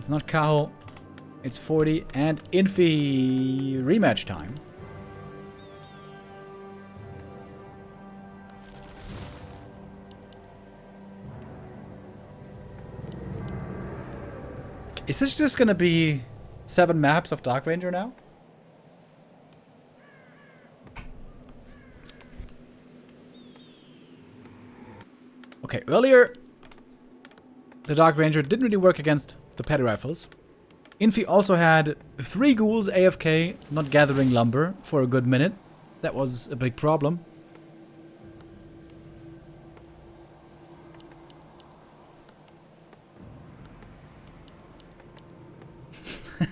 It's not Kaho. It's 40 and Infi rematch time. Is this just gonna be 7 maps of Dark Ranger now? Okay, earlier the Dark Ranger didn't really work against the petty rifles. Infi also had 3 ghouls AFK, not gathering lumber for a good minute. That was a big problem.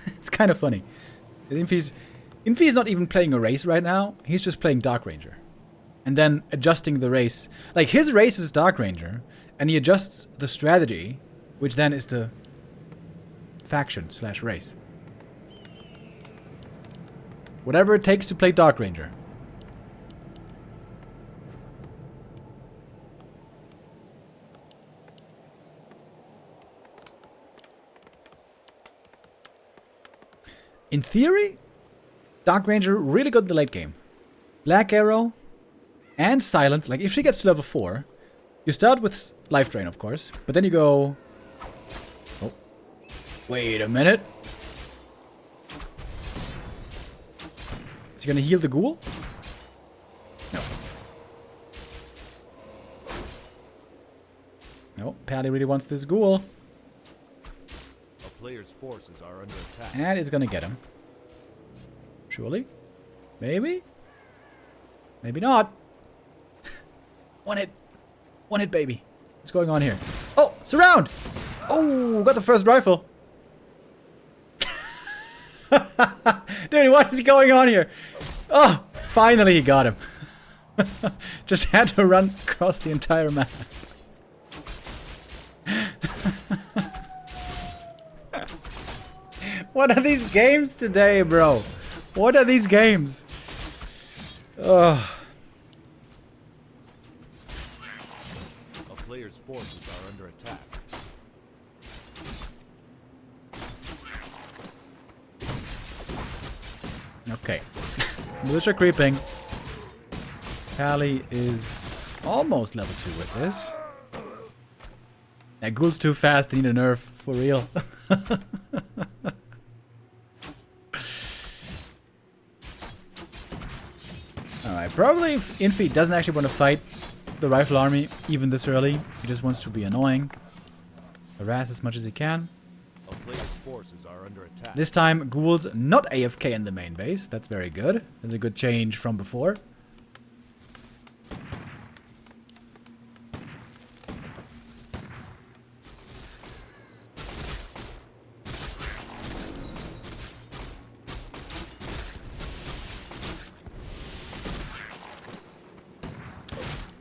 It's kind of funny. Infi's not even playing a race right now. He's just playing Dark Ranger. And then adjusting the race. Like, his race is Dark Ranger, and he adjusts the strategy, which then is the faction/race. Whatever it takes to play Dark Ranger. In theory, Dark Ranger really good in the late game. Black Arrow and Silence. Like, if she gets to level 4, you start with Life Drain, of course. But then you go... Oh. Wait a minute. Is he gonna heal the ghoul? No. No, Pally really wants this ghoul. Player's forces are under attack. And it's gonna get him. Surely? Maybe? Maybe not. One hit. One hit, baby. What's going on here? Oh, surround! Oh, got the first rifle. Dude, what is going on here? Oh, finally he got him. Just had to run across the entire map. What are these games today, bro? What are these games? Ugh. A player's forces are under attack. Okay. Militia creeping. Pally is almost level 2 with this. That ghoul's too fast, they need a nerf, for real. Alright, probably Infi doesn't actually want to fight the rifle army even this early. He just wants to be annoying. Harass as much as he can. A player's forces are under attack. This time, ghouls not AFK in the main base. That's very good. That's a good change from before.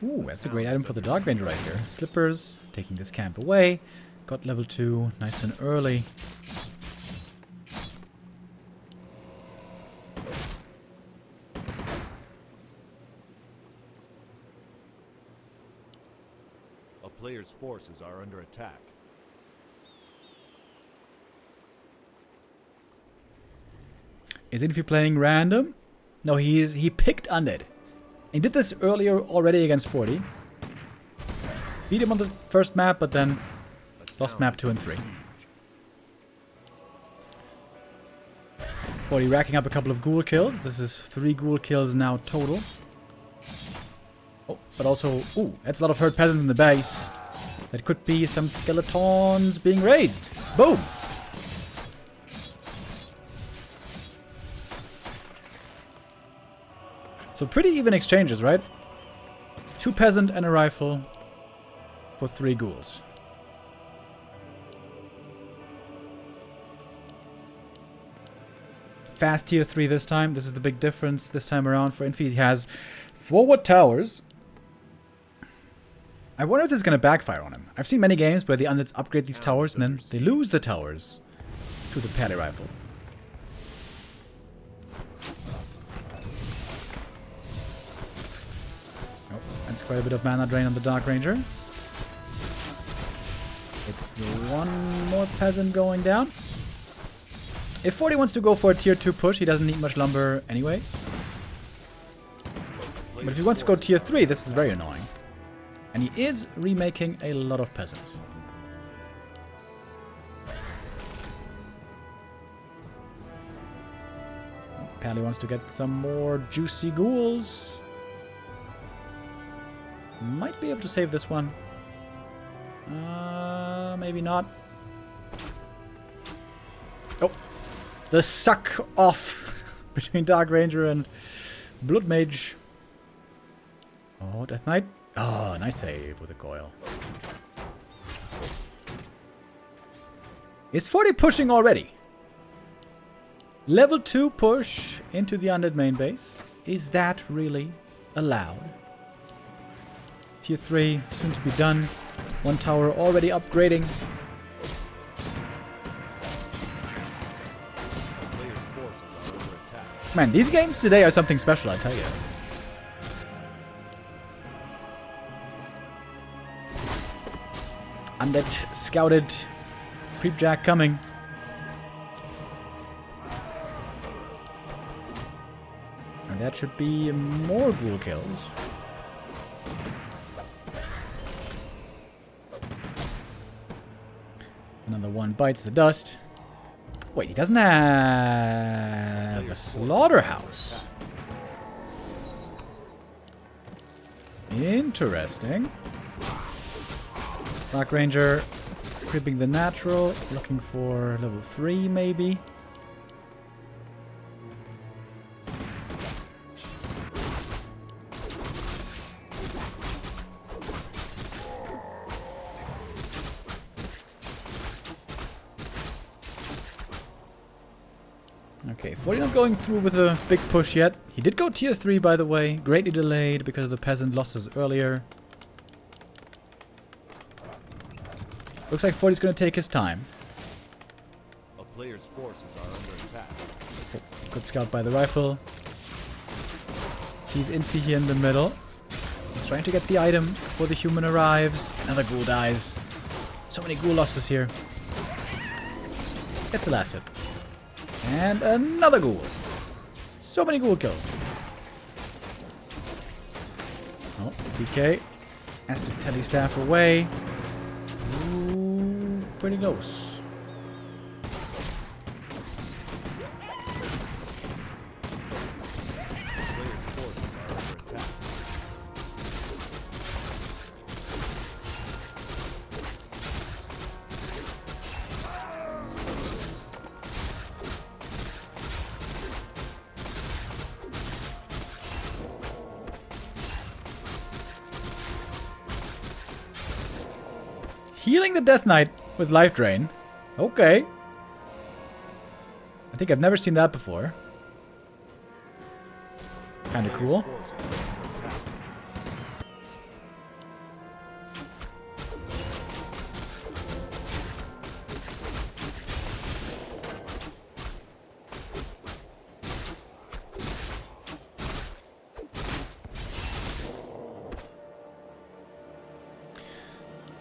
Ooh, that's a great item for the Dark Ranger right here. Slippers, taking this camp away. Got level 2, nice and early. A player's forces are under attack. Is Infi playing random? No, he picked Undead. He did this earlier already against 40. Beat him on the first map, but then lost map 2 and 3. 40 racking up a couple of ghoul kills. This is 3 ghoul kills now total. Oh, but also, ooh, that's a lot of hurt peasants in the base. That could be some skeletons being raised. Boom! So pretty even exchanges, right? 2 peasant and a rifle for 3 ghouls. Fast tier 3 this time. This is the big difference this time around for Infi. He has forward towers. I wonder if this is going to backfire on him. I've seen many games where the Undeads upgrade these towers and then they lose the towers to the Pally rifle. That's quite a bit of mana drain on the Dark Ranger. It's one more peasant going down. If 40 wants to go for a tier 2 push, he doesn't need much lumber anyways. But if he wants to go tier 3, this is very annoying. And he is remaking a lot of peasants. Pally wants to get some more juicy ghouls. Might be able to save this one. Maybe not. Oh, the suck off between Dark Ranger and Blood Mage. Oh, Death Knight. Oh, nice save with a coil. Is 40 pushing already? Level 2 push into the Undead main base. Is that really allowed? Tier 3 soon to be done. One tower already upgrading. Man, these games today are something special, I tell you. Undead scouted. Creepjack coming. And that should be more ghoul kills. Another one bites the dust. Wait, he doesn't have a slaughterhouse. Interesting. Dark Ranger creeping the natural, looking for level 3 maybe. Okay, 40 not going through with a big push yet. He did go tier 3, by the way. Greatly delayed because the peasant losses earlier. Looks like 40's going to take his time. A player's forces are under attack. Good scout by the rifle. Sees Infi here in the middle. He's trying to get the item before the human arrives. Another ghoul dies. So many ghoul losses here. Gets the last hit. And another ghoul. So many ghoul kills. Oh, DK has to telly staff away. Ooh, pretty close. Healing the Death Knight with Life Drain. Okay. I think I've never seen that before. Kinda cool.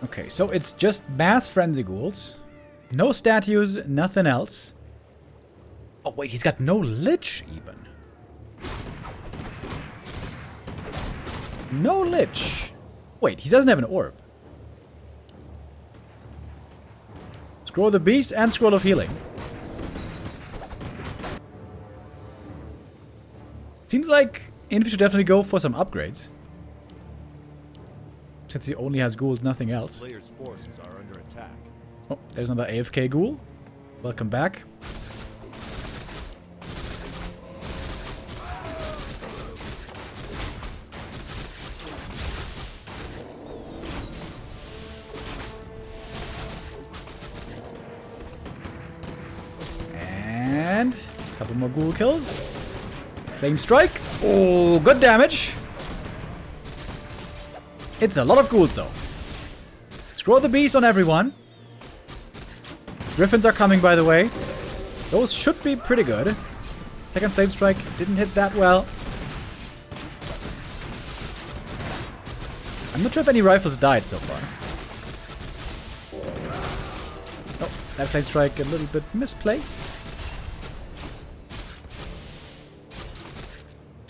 Okay, so it's just mass frenzy ghouls. No statues, nothing else. Oh wait, he's got no lich even. No lich. Wait, he doesn't have an orb. Scroll of the Beast and Scroll of Healing. Seems like Infi should definitely go for some upgrades. Since he only has ghouls, nothing else. Player's forces are under attack. Oh, there's another AFK ghoul. Welcome back. And a couple more ghoul kills. Flame Strike. Oh, good damage. It's a lot of ghouls, though. Scroll the Beast on everyone. Griffins are coming, by the way. Those should be pretty good. Second Flame Strike didn't hit that well. I'm not sure if any rifles died so far. That flame strike a little bit misplaced.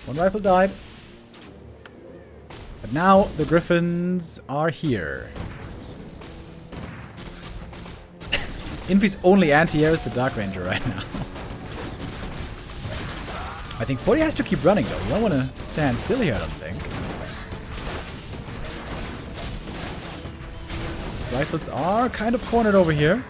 One rifle died. But now the Griffins are here. Infi's only anti-air is the Dark Ranger right now. I think 40 has to keep running though. You don't want to stand still here, I don't think. Rifles are kind of cornered over here.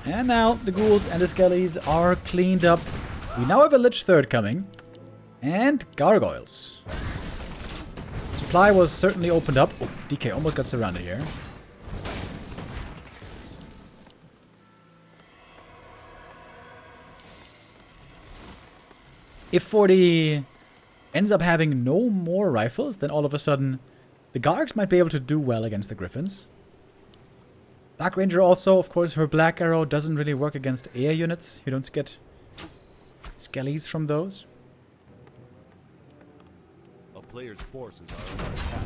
And now the ghouls and the skellies are cleaned up. We now have a Lich Third coming. And gargoyles. Supply was certainly opened up. Oh, DK almost got surrounded here. If 40 ends up having no more rifles, then all of a sudden the Gargs might be able to do well against the Griffins. Dark Ranger also, of course, her Black Arrow doesn't really work against air units. You don't get skellies from those. A player's forces are under attack.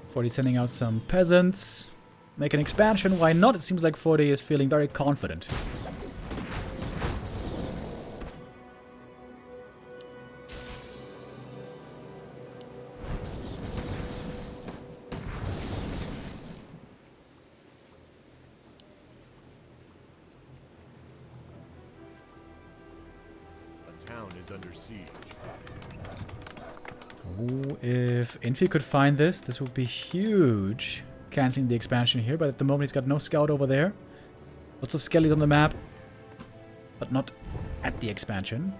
Forty sending out some peasants. Make an expansion, why not? It seems like 40 is feeling very confident. A town is under siege. Oh, if Infi could find this, this would be huge. Canceling the expansion here, but at the moment he's got no scout over there. Lots of skellies on the map, but not at the expansion.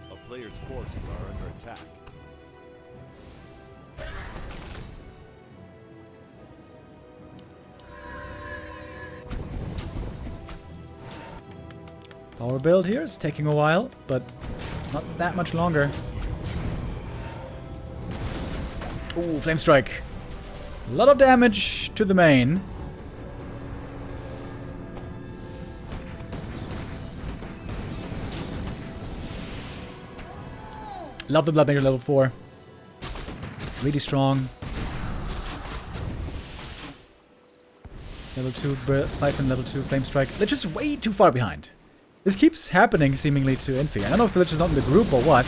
A player's forces are under attack. Power build here is taking a while, but not that much longer. Ooh, flame strike. A lot of damage to the main. Love the Blood Maker level 4. Really strong. Level 2 Siphon, level 2 Flame Strike. They're just way too far behind. This keeps happening seemingly to Infi. I don't know if the Lich is not in the group or what.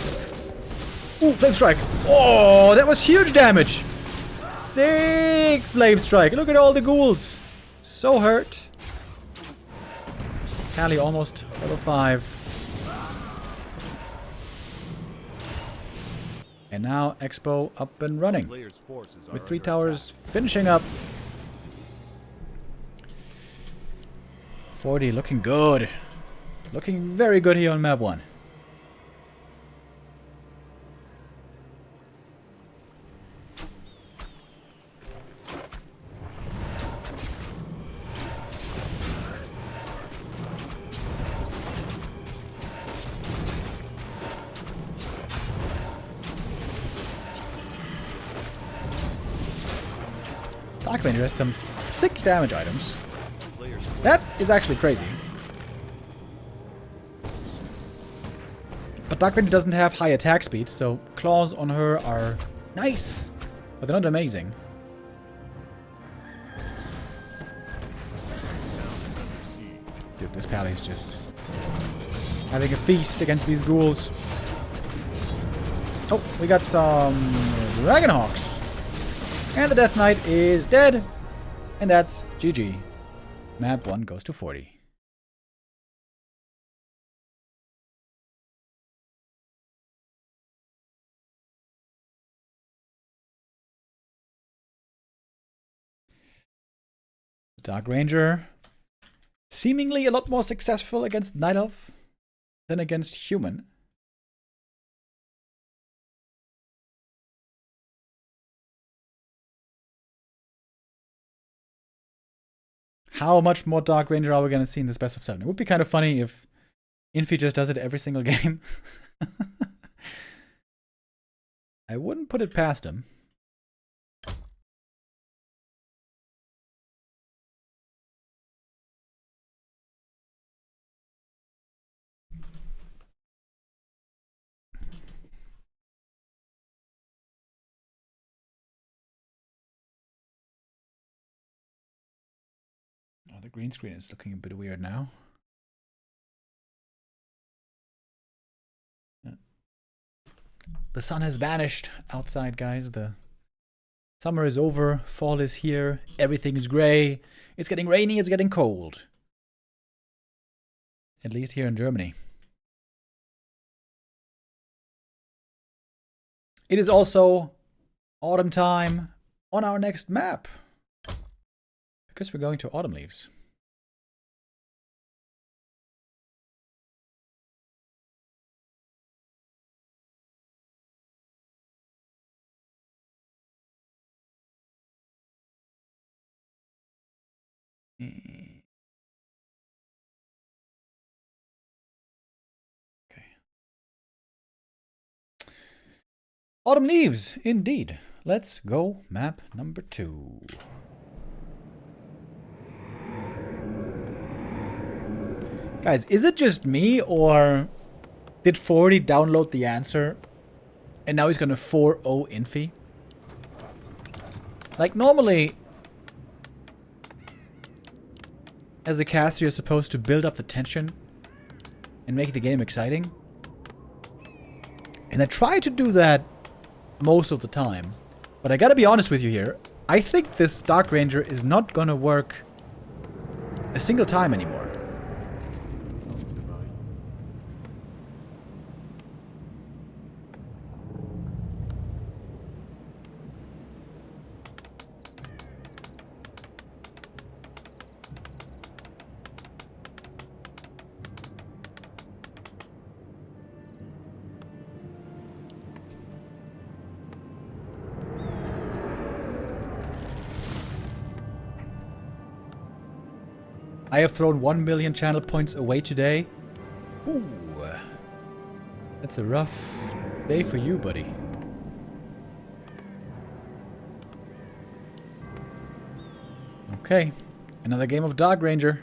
Ooh, Flame Strike. Oh, that was huge damage. Sick Flame Strike. Look at all the ghouls. So hurt. Callie almost level 5. And now Expo up and running. With 3 towers finishing up. 40 looking good. Looking very good here on map 1. Dark Ranger has some sick damage items. That is actually crazy. But Dark Ranger doesn't have high attack speed, so claws on her are nice, but they're not amazing. Dude, this pally is just having a feast against these ghouls. Oh, we got some Dragonhawks. And the Death Knight is dead. And that's GG. Map 1 goes to 40. Dark Ranger. Seemingly a lot more successful against Night Elf than against Human. How much more Dark Ranger are we going to see in this best of 7? It would be kind of funny if Infi just does it every single game. I wouldn't put it past him. Oh, the green screen is looking a bit weird now. The sun has vanished outside, guys. The summer is over. Fall is here. Everything is gray. It's getting rainy. It's getting cold. At least here in Germany. It is also autumn time on our next map. Because we're going to Autumn Leaves. Okay. Autumn Leaves, indeed. Let's go map number 2. Guys, is it just me, or did 40 download the answer and now he's gonna 4-0 Infi? Like, normally, as a caster, you're supposed to build up the tension and make the game exciting. And I try to do that most of the time. But I gotta be honest with you here. I think this Dark Ranger is not gonna work a single time anymore. I have thrown 1 million channel points away today. Ooh. That's a rough day for you, buddy. Okay. Another game of Dark Ranger.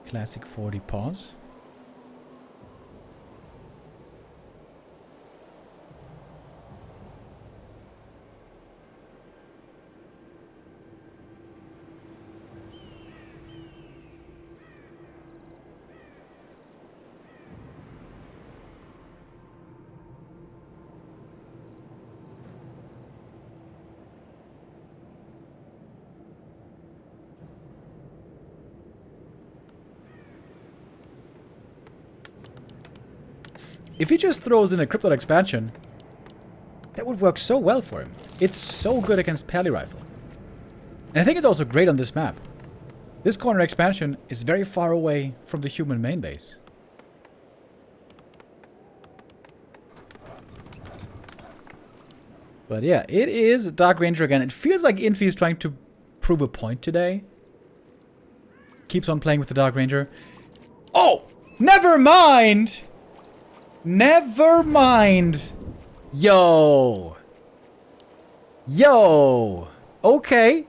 Classic 40 pause. If he just throws in a Cryptid expansion, that would work so well for him. It's so good against Pally Rifle. And I think it's also great on this map. This corner expansion is very far away from the human main base. But yeah, it is Dark Ranger again. It feels like Infi is trying to prove a point today. Keeps on playing with the Dark Ranger. Oh! Never mind! Never mind. Yo. Yo. Okay.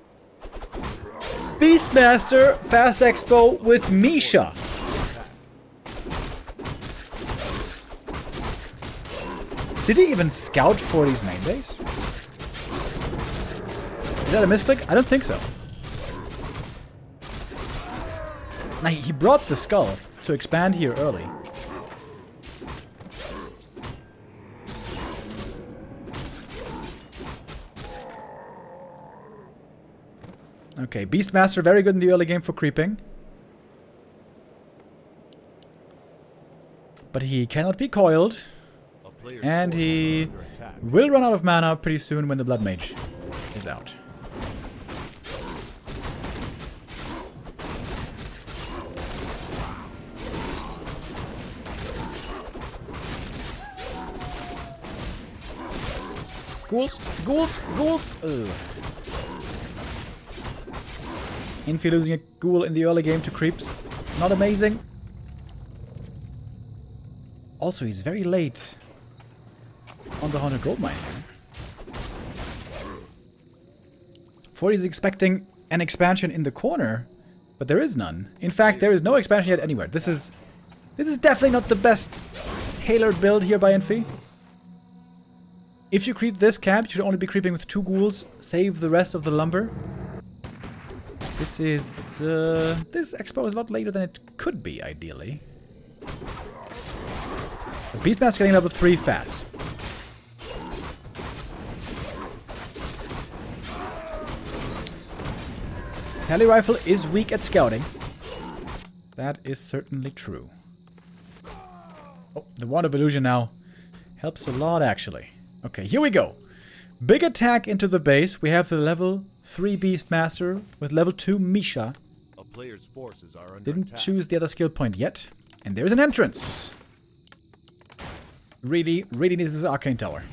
Beastmaster Fast Expo with Misha. Did he even scout 40's main base? Is that a misclick? I don't think so. Now, he brought the skull to expand here early. Okay, Beastmaster very good in the early game for creeping. But he cannot be coiled. And he will run out of mana pretty soon when the Blood Mage is out. Ghouls! Ghouls! Ghouls! Ugh. Infi losing a ghoul in the early game to creeps. Not amazing. Also, he's very late on the Haunted Gold Mine here. Forty is expecting an expansion in the corner, but there is none. In fact, there is no expansion yet anywhere. This is definitely not the best tailored build here by Infi. If you creep this camp, you should only be creeping with 2 ghouls. Save the rest of the lumber. This is... this expo is a lot later than it could be, ideally. The Beastmaster getting level 3 fast. Tele Rifle is weak at scouting. That is certainly true. Oh, the Wand of Illusion now helps a lot, actually. Okay, here we go. Big attack into the base. We have the level 3 Beastmaster with level 2 Misha. A player's forces are under Didn't attack. choose the other skill point yet. And there's an entrance. Really, really needs this Arcane Tower.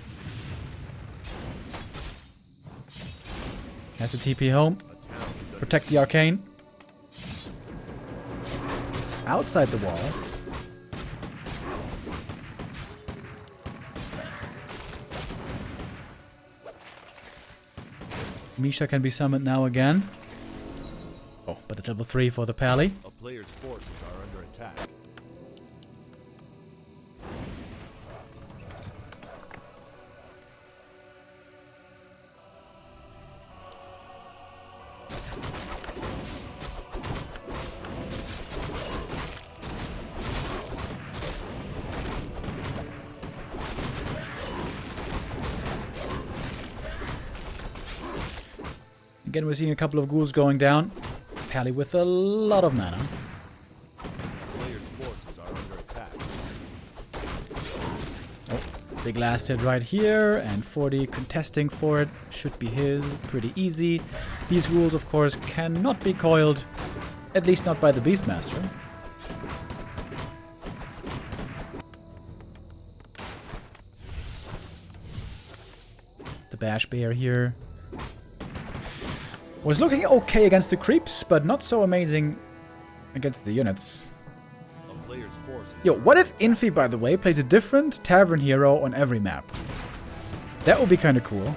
Has to TP home. Protect the Arcane. Outside the wall. Misha can be summoned now again. Oh, but it's level 3 for the Pally. A player's forces are under attack. Again, we're seeing a couple of ghouls going down. Pally with a lot of mana. Player's forces are under attack. Oh, big last hit right here, and 40 contesting for it. Should be his. Pretty easy. These ghouls, of course, cannot be coiled. At least not by the Beastmaster. The Bash Bear here was looking okay against the creeps, but not so amazing against the units. A player's forces. Yo, what if Infi, by the way, plays a different Tavern hero on every map? That would be kind of cool.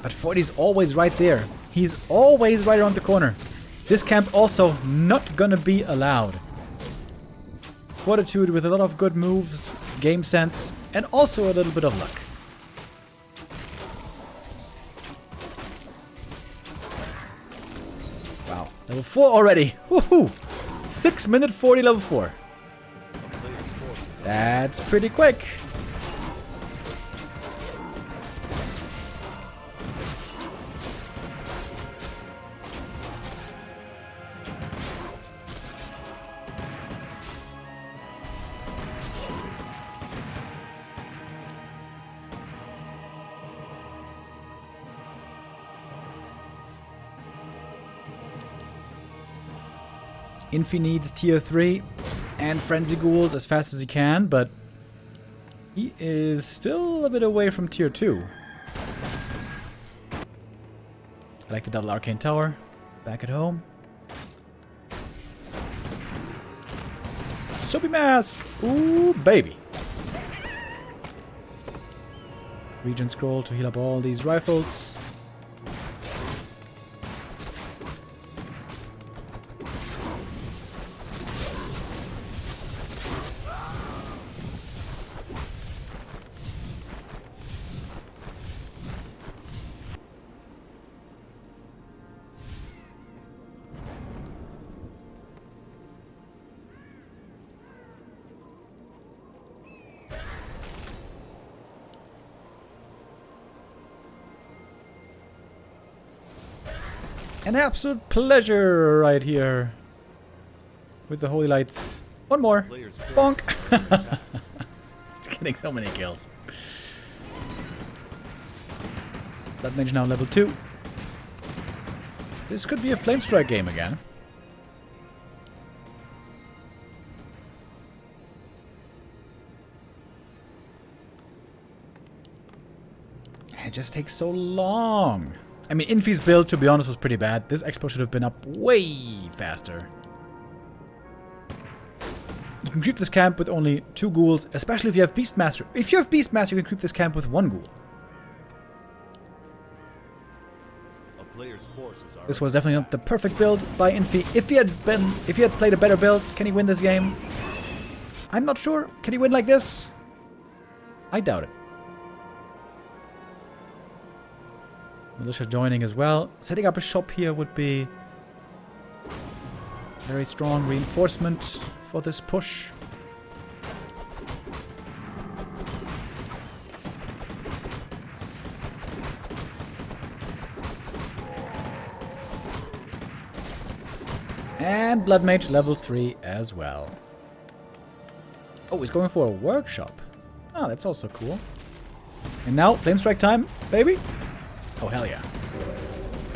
But 40's always right there. He's always right around the corner. This camp also not gonna be allowed. Fortitude with a lot of good moves, game sense, and also a little bit of luck. Wow, level 4 already. Woohoo! 6 minute 40 level 4. That's pretty quick. Infi needs tier 3 and Frenzy Ghouls as fast as he can, but he is still a bit away from tier 2. I like the double Arcane Tower. Back at home. Soapy Mask! Ooh, baby! Regen Scroll to heal up all these rifles. An absolute pleasure right here. With the holy lights. One more. Bonk. It's getting so many kills. Blood Mage now level 2. This could be a Flame Strike game again. It just takes so long. I mean, Infi's build, to be honest, was pretty bad. This expo should have been up way faster. You can creep this camp with only 2 ghouls, especially if you have Beastmaster. If you have Beastmaster, you can creep this camp with 1 ghoul. This was definitely not the perfect build by Infi. If he had played a better build, can he win this game? I'm not sure. Can he win like this? I doubt it. Militia joining as well. Setting up a shop here would be very strong reinforcement for this push. And Blood Mage level 3 as well. Oh, he's going for a workshop. Oh, that's also cool. And now, Flame Strike time, baby. Oh, hell yeah.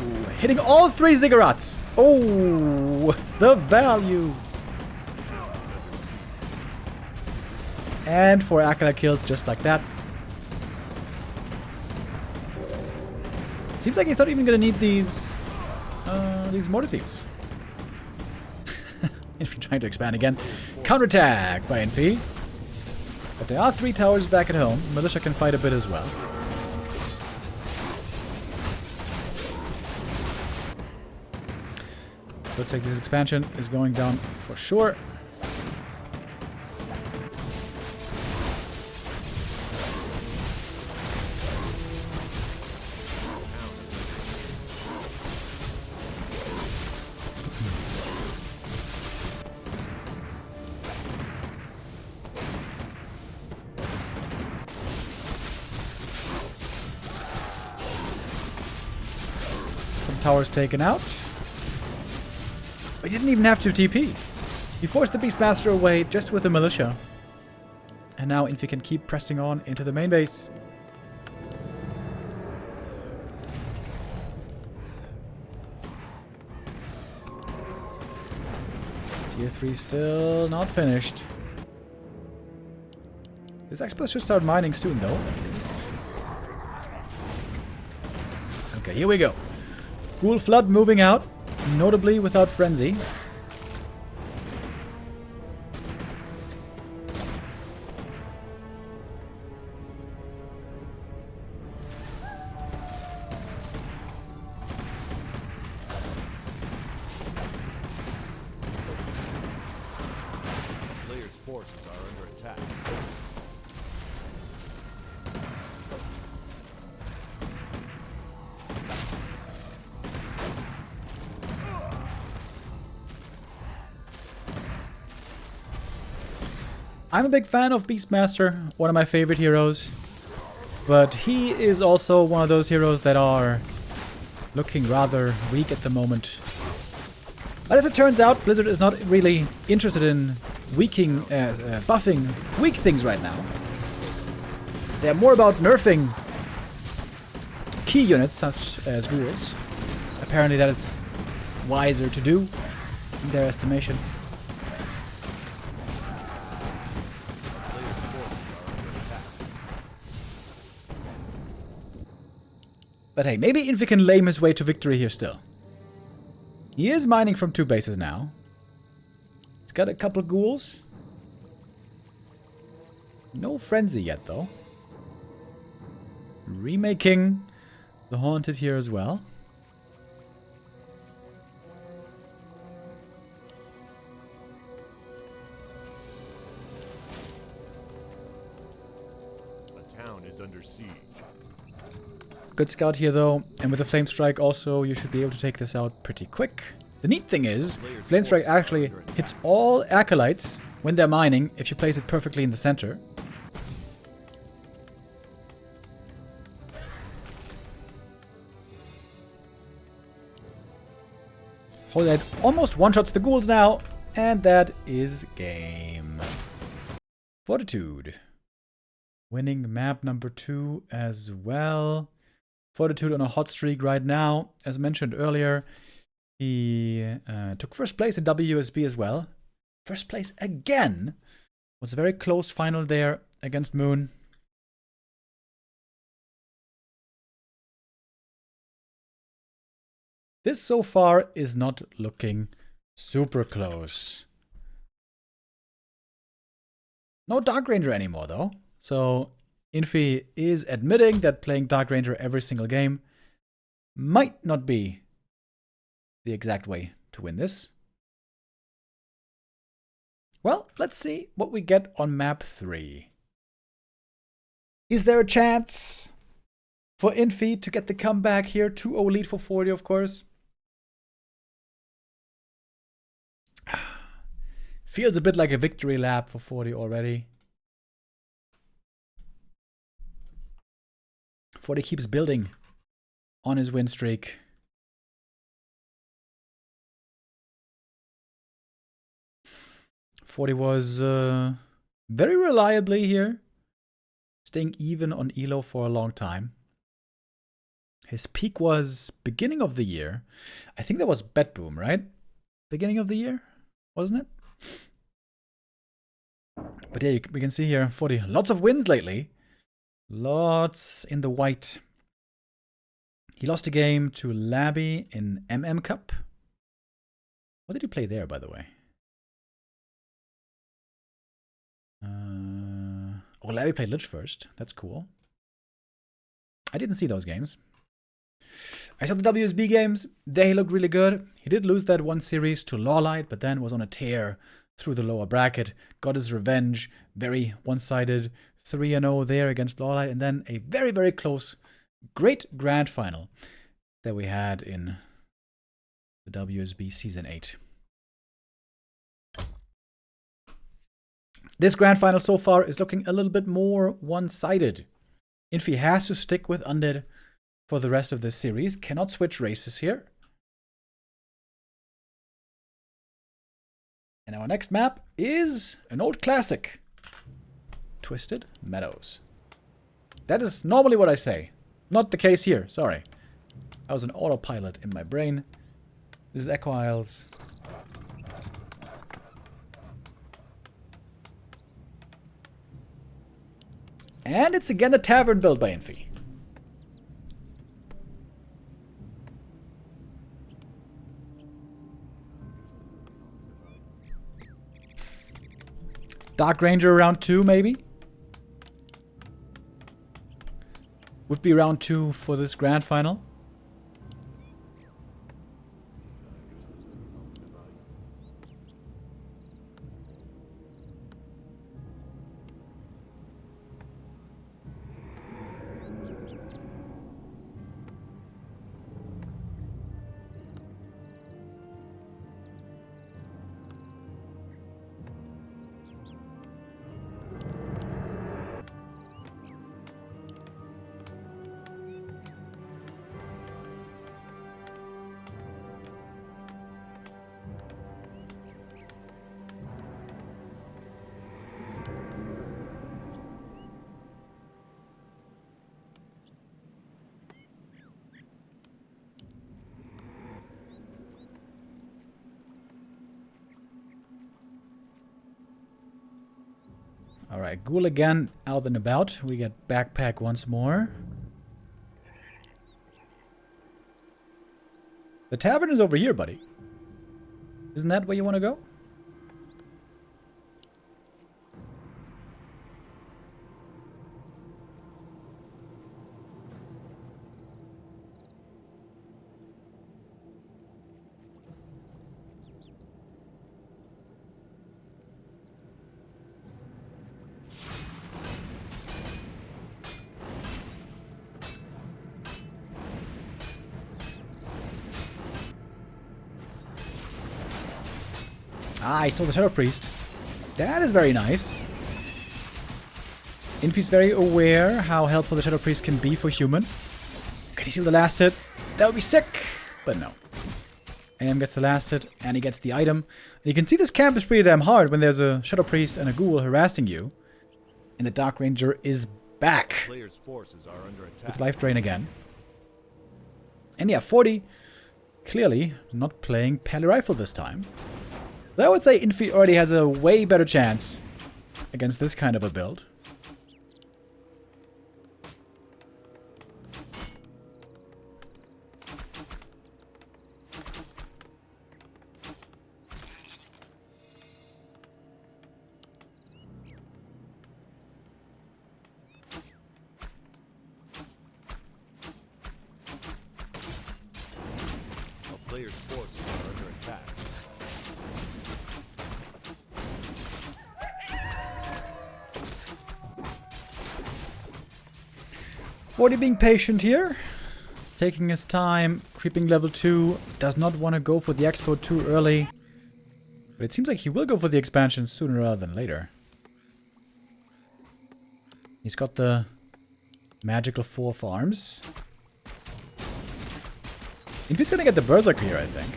Ooh, hitting all 3 ziggurats. Oh, the value. And 4 Acolyte kills just like that. Seems like he's not even going to need these mortar teams. Infi trying to expand again. Counterattack by Infi. But there are 3 towers back at home. Militia can fight a bit as well. Looks like this expansion is going down for sure. Some towers taken out. He didn't even have to TP. He forced the Beastmaster away just with the militia. And now Infi can keep pressing on into the main base. Tier 3 still not finished. This expo should start mining soon though, at least. Okay, here we go. Ghoul Flood moving out. Notably without Frenzy. Players' forces are under attack. I'm a big fan of Beastmaster, one of my favorite heroes. But he is also one of those heroes that are looking rather weak at the moment. But as it turns out, Blizzard is not really interested in buffing weak things right now. They're more about nerfing key units, such as ghouls. Apparently that is wiser to do, in their estimation. But hey, maybe Infi can lame his way to victory here still. He is mining from 2 bases now. He's got a couple ghouls. No Frenzy yet, though. Remaking the Haunted here as well. The town is under siege. Good scout here though, and with the Flame Strike also you should be able to take this out pretty quick. The neat thing is, Flame Strike actually hits all Acolytes when they're mining if you place it perfectly in the center. Undead almost one-shots the ghouls now, and that is game. Fortitude. Winning map number 2 as well. Fortitude on a hot streak right now. As mentioned earlier, he took first place in WSB as well. First place again. Was a very close final there against Moon. This so far is not looking super close. No Dark Ranger anymore though. So Infi is admitting that playing Dark Ranger every single game might not be the exact way to win this. Well, let's see what we get on map 3. Is there a chance for Infi to get the comeback here? 2-0 lead for 40, of course. Feels a bit like a victory lap for 40 already. 40 keeps building on his win streak. Forty was very reliably here, staying even on elo for a long time. His peak was beginning of the year. I think that was Bet Boom, right? Beginning of the year, wasn't it? But yeah, we can see here 40. Lots of wins lately. Lots in the white. He lost a game to Labby in Cup. What did he play there, by the way? Oh, Labby played Lich first. That's cool. I didn't see those games. I saw the WSB games. They looked really good. He did lose that one series to Lawlight, but then was on a tear through the lower bracket. Got his revenge. Very one-sided. 3-0 there against Lawlight. And then a very, very close, great grand final that we had in the WSB Season 8. This grand final so far is looking a little bit more one-sided. Infi has to stick with Undead for the rest of this series. Cannot switch races here. And our next map is an old classic. Twisted Meadows. That is normally what I say. Not the case here, sorry. I was an autopilot in my brain. This is Echo Isles. And it's again the tavern built by Infi. Dark Ranger round 2, maybe? Would be round 2 for this grand final. Alright, Ghoul again out and about. We get backpack once more. The tavern is over here, buddy. Isn't that where you want to go? Ah, I saw the Shadow Priest. That is very nice. Infi's very aware how helpful the Shadow Priest can be for human. Can he steal the last hit? That would be sick! But no. AM gets the last hit, and he gets the item. And you can see this camp is pretty damn hard when there's a Shadow Priest and a Ghoul harassing you. And the Dark Ranger is back. Players' forces are under attack. With life drain again. And yeah, 40 clearly not playing Pally Rifle this time. But I would say Infi already has a way better chance against this kind of a build. Players' forces are under attack. Forty being patient here, taking his time, creeping level 2, does not want to go for the expo too early. But it seems like he will go for the expansion sooner rather than later. He's got the magical 4 farms. Infi's gonna get the Berserker here, I think.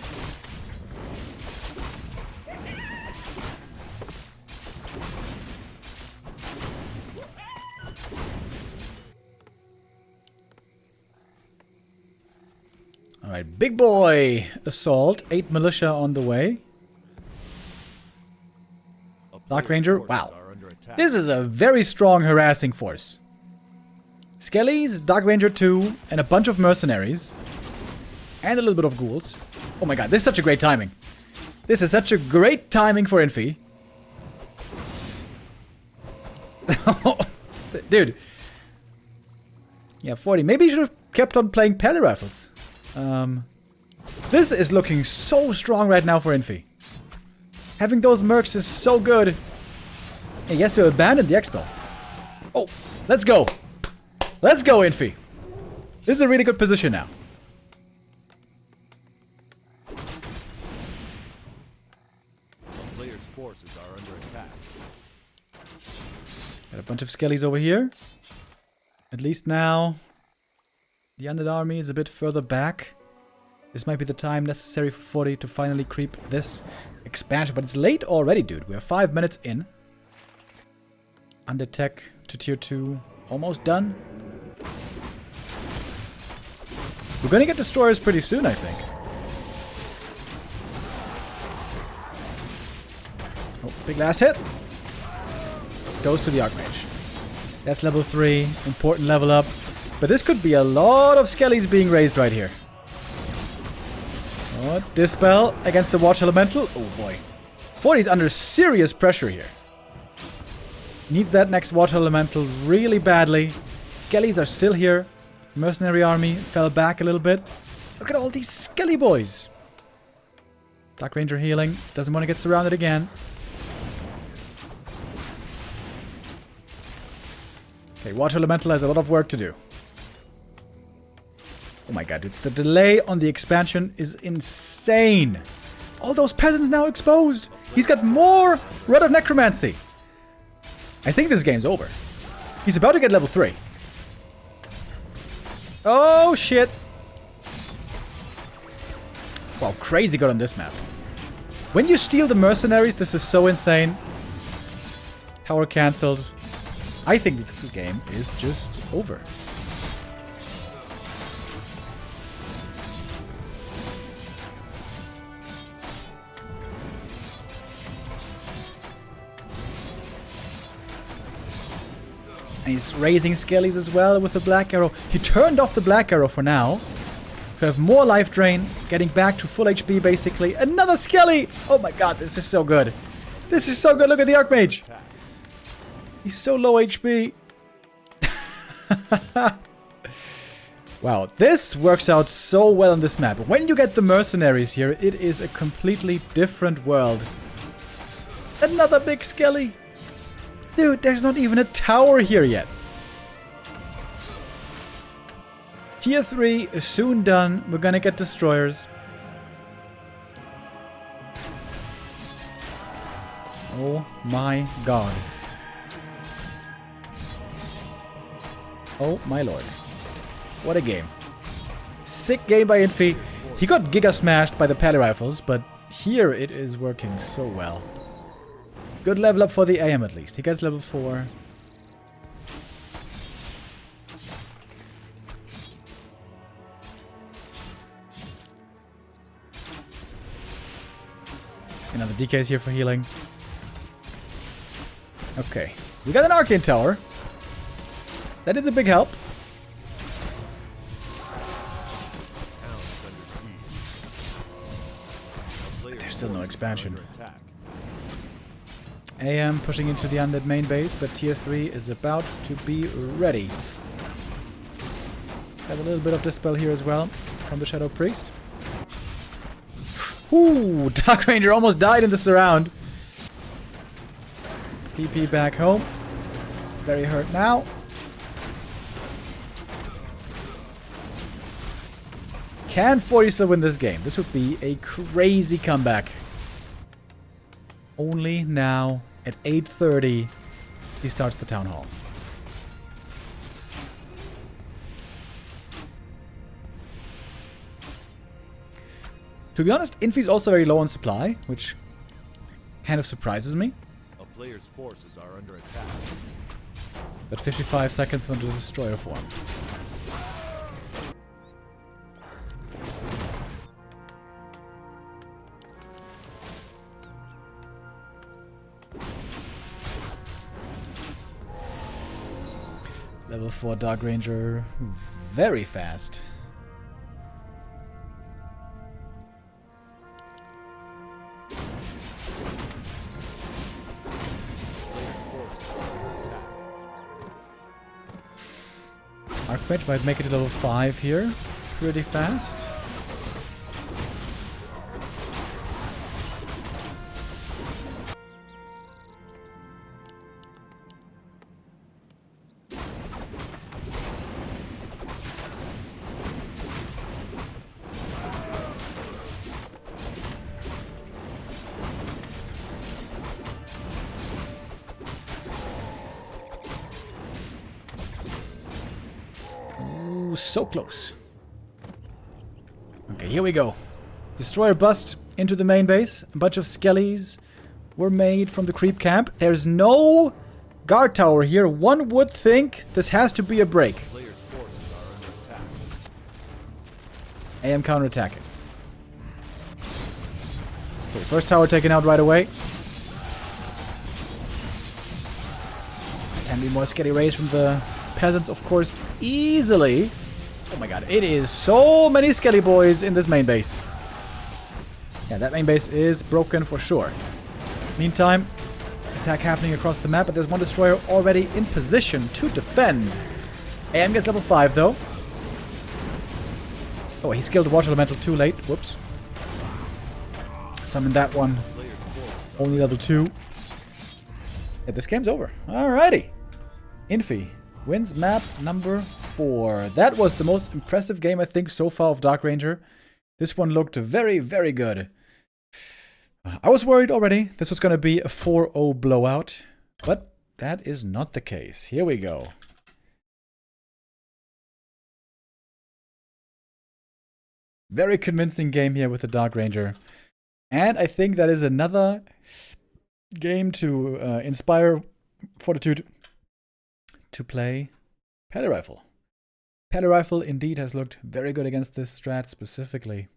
Alright, big boy assault. 8 militia on the way. Dark Ranger, wow. This is a very strong harassing force. Skellies, Dark Ranger 2, and a bunch of mercenaries. And a little bit of ghouls. Oh my god, this is such a great timing. This is such a great timing for Infi. Dude. Yeah, 40. Maybe he should have kept on playing Pally Rifles. This is looking so strong right now for Infi. Having those mercs is so good. And he has to abandon the expo. Oh, let's go. Let's go, Infi. This is a really good position now. Players' forces are under attack. Got a bunch of skellies over here. At least now, the Undead army is a bit further back. This might be the time necessary for 40 to finally creep this expansion. But it's late already, dude. We are 5 minutes in. Undead tech to tier 2. Almost done. We're gonna get destroyers pretty soon, I think. Oh, big last hit. Goes to the Archmage. That's level 3. Important level up. But this could be a lot of skellies being raised right here. Oh, Dispel against the Watch Elemental. Oh boy. 40's under serious pressure here. Needs that next Watch Elemental really badly. Skellies are still here. Mercenary army fell back a little bit. Look at all these skelly boys. Dark Ranger healing. Doesn't want to get surrounded again. Okay, Watch Elemental has a lot of work to do. Oh my god, dude. The delay on the expansion is insane. All those peasants now exposed. He's got more Rod of Necromancy. I think this game's over. He's about to get level 3. Oh, shit. Wow, crazy good on this map. When you steal the mercenaries, this is so insane. Tower cancelled. I think this game is just over. And he's raising skellies as well with the Black Arrow. He turned off the Black Arrow for now. To have more life drain, getting back to full HP basically. Another skelly! Oh my god, this is so good. This is so good. Look at the Archmage. He's so low HP. Wow, this works out so well on this map. When you get the mercenaries here, it is a completely different world. Another big skelly. Dude, there's not even a tower here yet. Tier 3 is soon done. We're gonna get destroyers. Oh my god. Oh my lord. What a game. Sick game by Infi. He got giga smashed by the Pally Rifles, but here it is working so well. Good level up for the AM at least. He gets level 4. Another DK is here for healing. Okay. We got an Arcane Tower. That is a big help. There's still no expansion. AM pushing into the Undead main base, but tier 3 is about to be ready. Have a little bit of Dispel here as well from the Shadow Priest. Ooh, Dark Ranger almost died in the surround. TP back home. Very hurt now. Can Forty still win this game? This would be a crazy comeback. Only now at 8:30 he starts the Town Hall. To be honest, Infi's also very low on supply, which kind of surprises me. A player's forces are under attack. But 55 seconds on the Destroyer form. Level 4 Dark Ranger, very fast. Archmage might make it to level 5 here, pretty fast. So close. Okay, here we go. Destroyer bust into the main base. A bunch of skellies were made from the creep camp. There's no guard tower here. One would think this has to be a break. Player's forces are under attack. AM counterattacking. Okay, first tower taken out right away. Can be more skelly rays from the peasants, of course, easily. Oh my god, it is so many skelly boys in this main base. Yeah, that main base is broken for sure. Meantime, attack happening across the map, but there's one destroyer already in position to defend. AM gets level 5 though. Oh, he skilled Water Elemental too late. Whoops. Summon that one. Only level 2. Yeah, this game's over. Alrighty. Infi wins map number 4. That was the most impressive game, I think, so far of Dark Ranger. This one looked very, very good. I was worried already this was going to be a 4-0 blowout, but that is not the case. Here we go. Very convincing game here with the Dark Ranger. And I think that is another game to inspire Fortitude to play Pele Rifle. Pele Rifle indeed has looked very good against this strat specifically.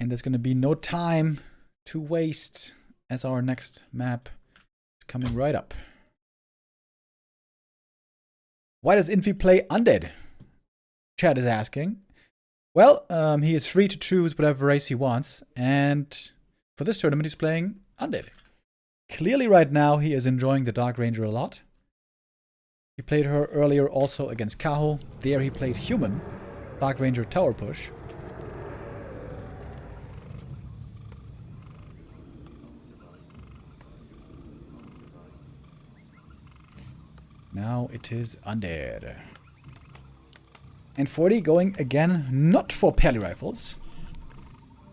And there's going to be no time to waste as our next map is coming right up. Why does Infi play Undead? Chad is asking. Well, he is free to choose whatever race he wants, and for this tournament he's playing Undead. Clearly right now he is enjoying the Dark Ranger a lot. He played her earlier also against Kaho. There he played Human, Dark Ranger Tower Push. Now it is Undead. And 40 going again, not for Pele Rifles.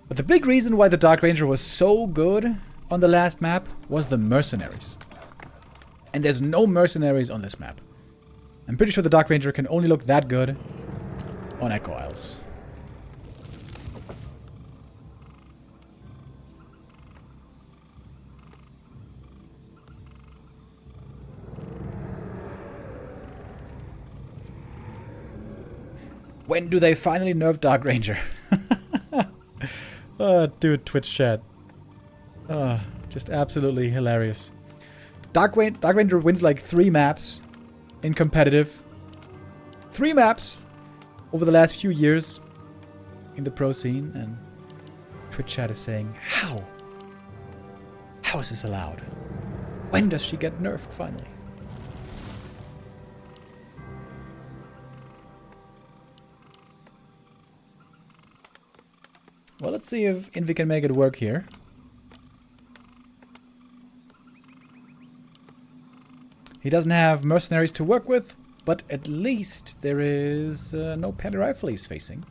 But the big reason why the Dark Ranger was so good on the last map was the Mercenaries. And there's no Mercenaries on this map. I'm pretty sure the Dark Ranger can only look that good on Echo Isles. When do they finally nerf Dark Ranger? Dude, Twitch chat. Just absolutely hilarious. Dark Ranger wins like 3 maps in competitive. 3 maps over the last few years in the pro scene, and Twitch chat is saying, how? How is this allowed? When does she get nerfed finally? Well, let's see if Infi can make it work here. He doesn't have mercenaries to work with, but at least there is no petty rifle he's facing.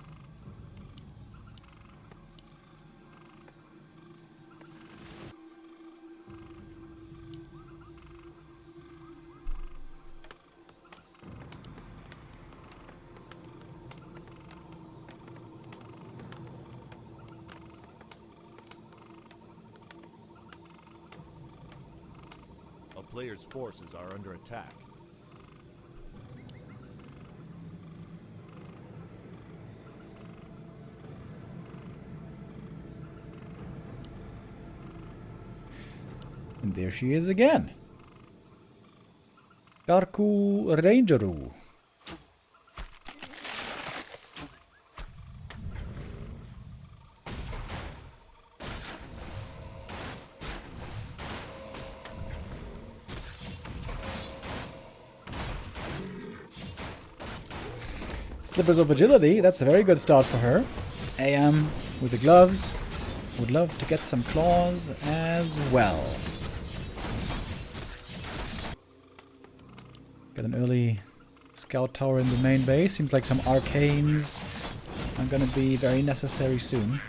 A player's forces are under attack. And there she is again. Darku Rangeru. Slippers of Agility, that's a very good start for her. AM with the gloves. Would love to get some claws as well. Got an early scout tower in the main base. Seems like some arcanes are gonna be very necessary soon.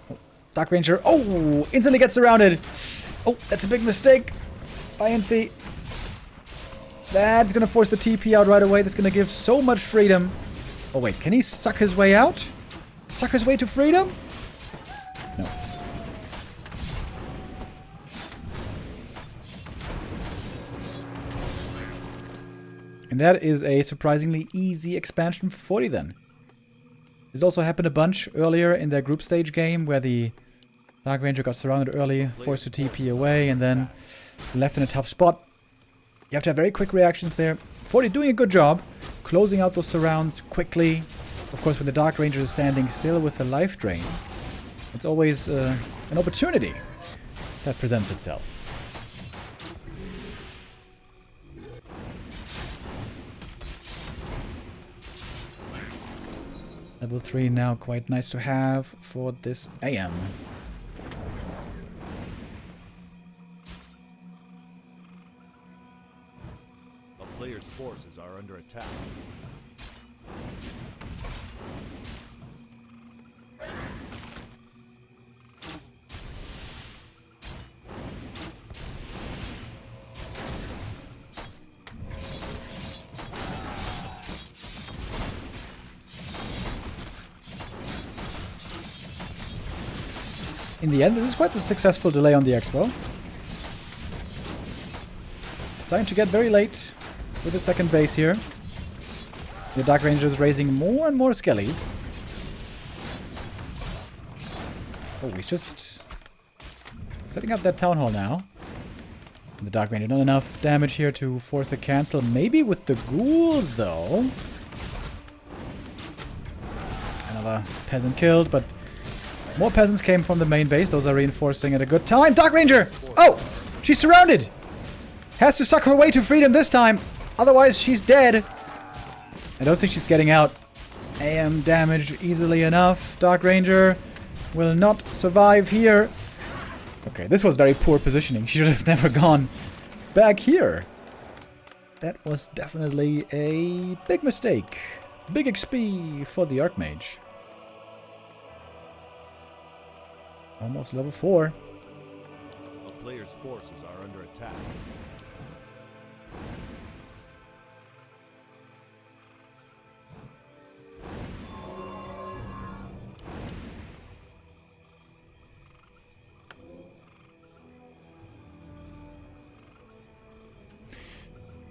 Oh, Dark Ranger. Oh! Instantly gets surrounded. Oh, that's a big mistake by Infi. That's gonna force the TP out right away. That's gonna give so much freedom. Oh wait, can he suck his way out? Suck his way to freedom? No. And that is a surprisingly easy expansion for 40 then. This also happened a bunch earlier in their group stage game where the Dark Ranger got surrounded early, forced to TP away, and then left in a tough spot. You have to have very quick reactions there. 40 doing a good job, closing out those surrounds quickly. Of course, when the Dark Ranger is standing still with a life drain, it's always an opportunity that presents itself. Level 3 now quite nice to have for this AM. A player's forces are under attack. In the end, this is quite a successful delay on the expo. It's starting to get very late with the second base here. The Dark Ranger is raising more and more skellies. Oh, he's just setting up that town hall now. The Dark Ranger, not enough damage here to force a cancel. Maybe with the ghouls, though. Another peasant killed, but more peasants came from the main base. Those are reinforcing at a good time. Dark Ranger! Oh! She's surrounded! Has to suck her way to freedom this time. Otherwise, she's dead. I don't think she's getting out. AM damage easily enough. Dark Ranger will not survive here. Okay, this was very poor positioning. She should have never gone back here. That was definitely a big mistake. Big XP for the Archmage. Almost level 4. A player's forces are under attack.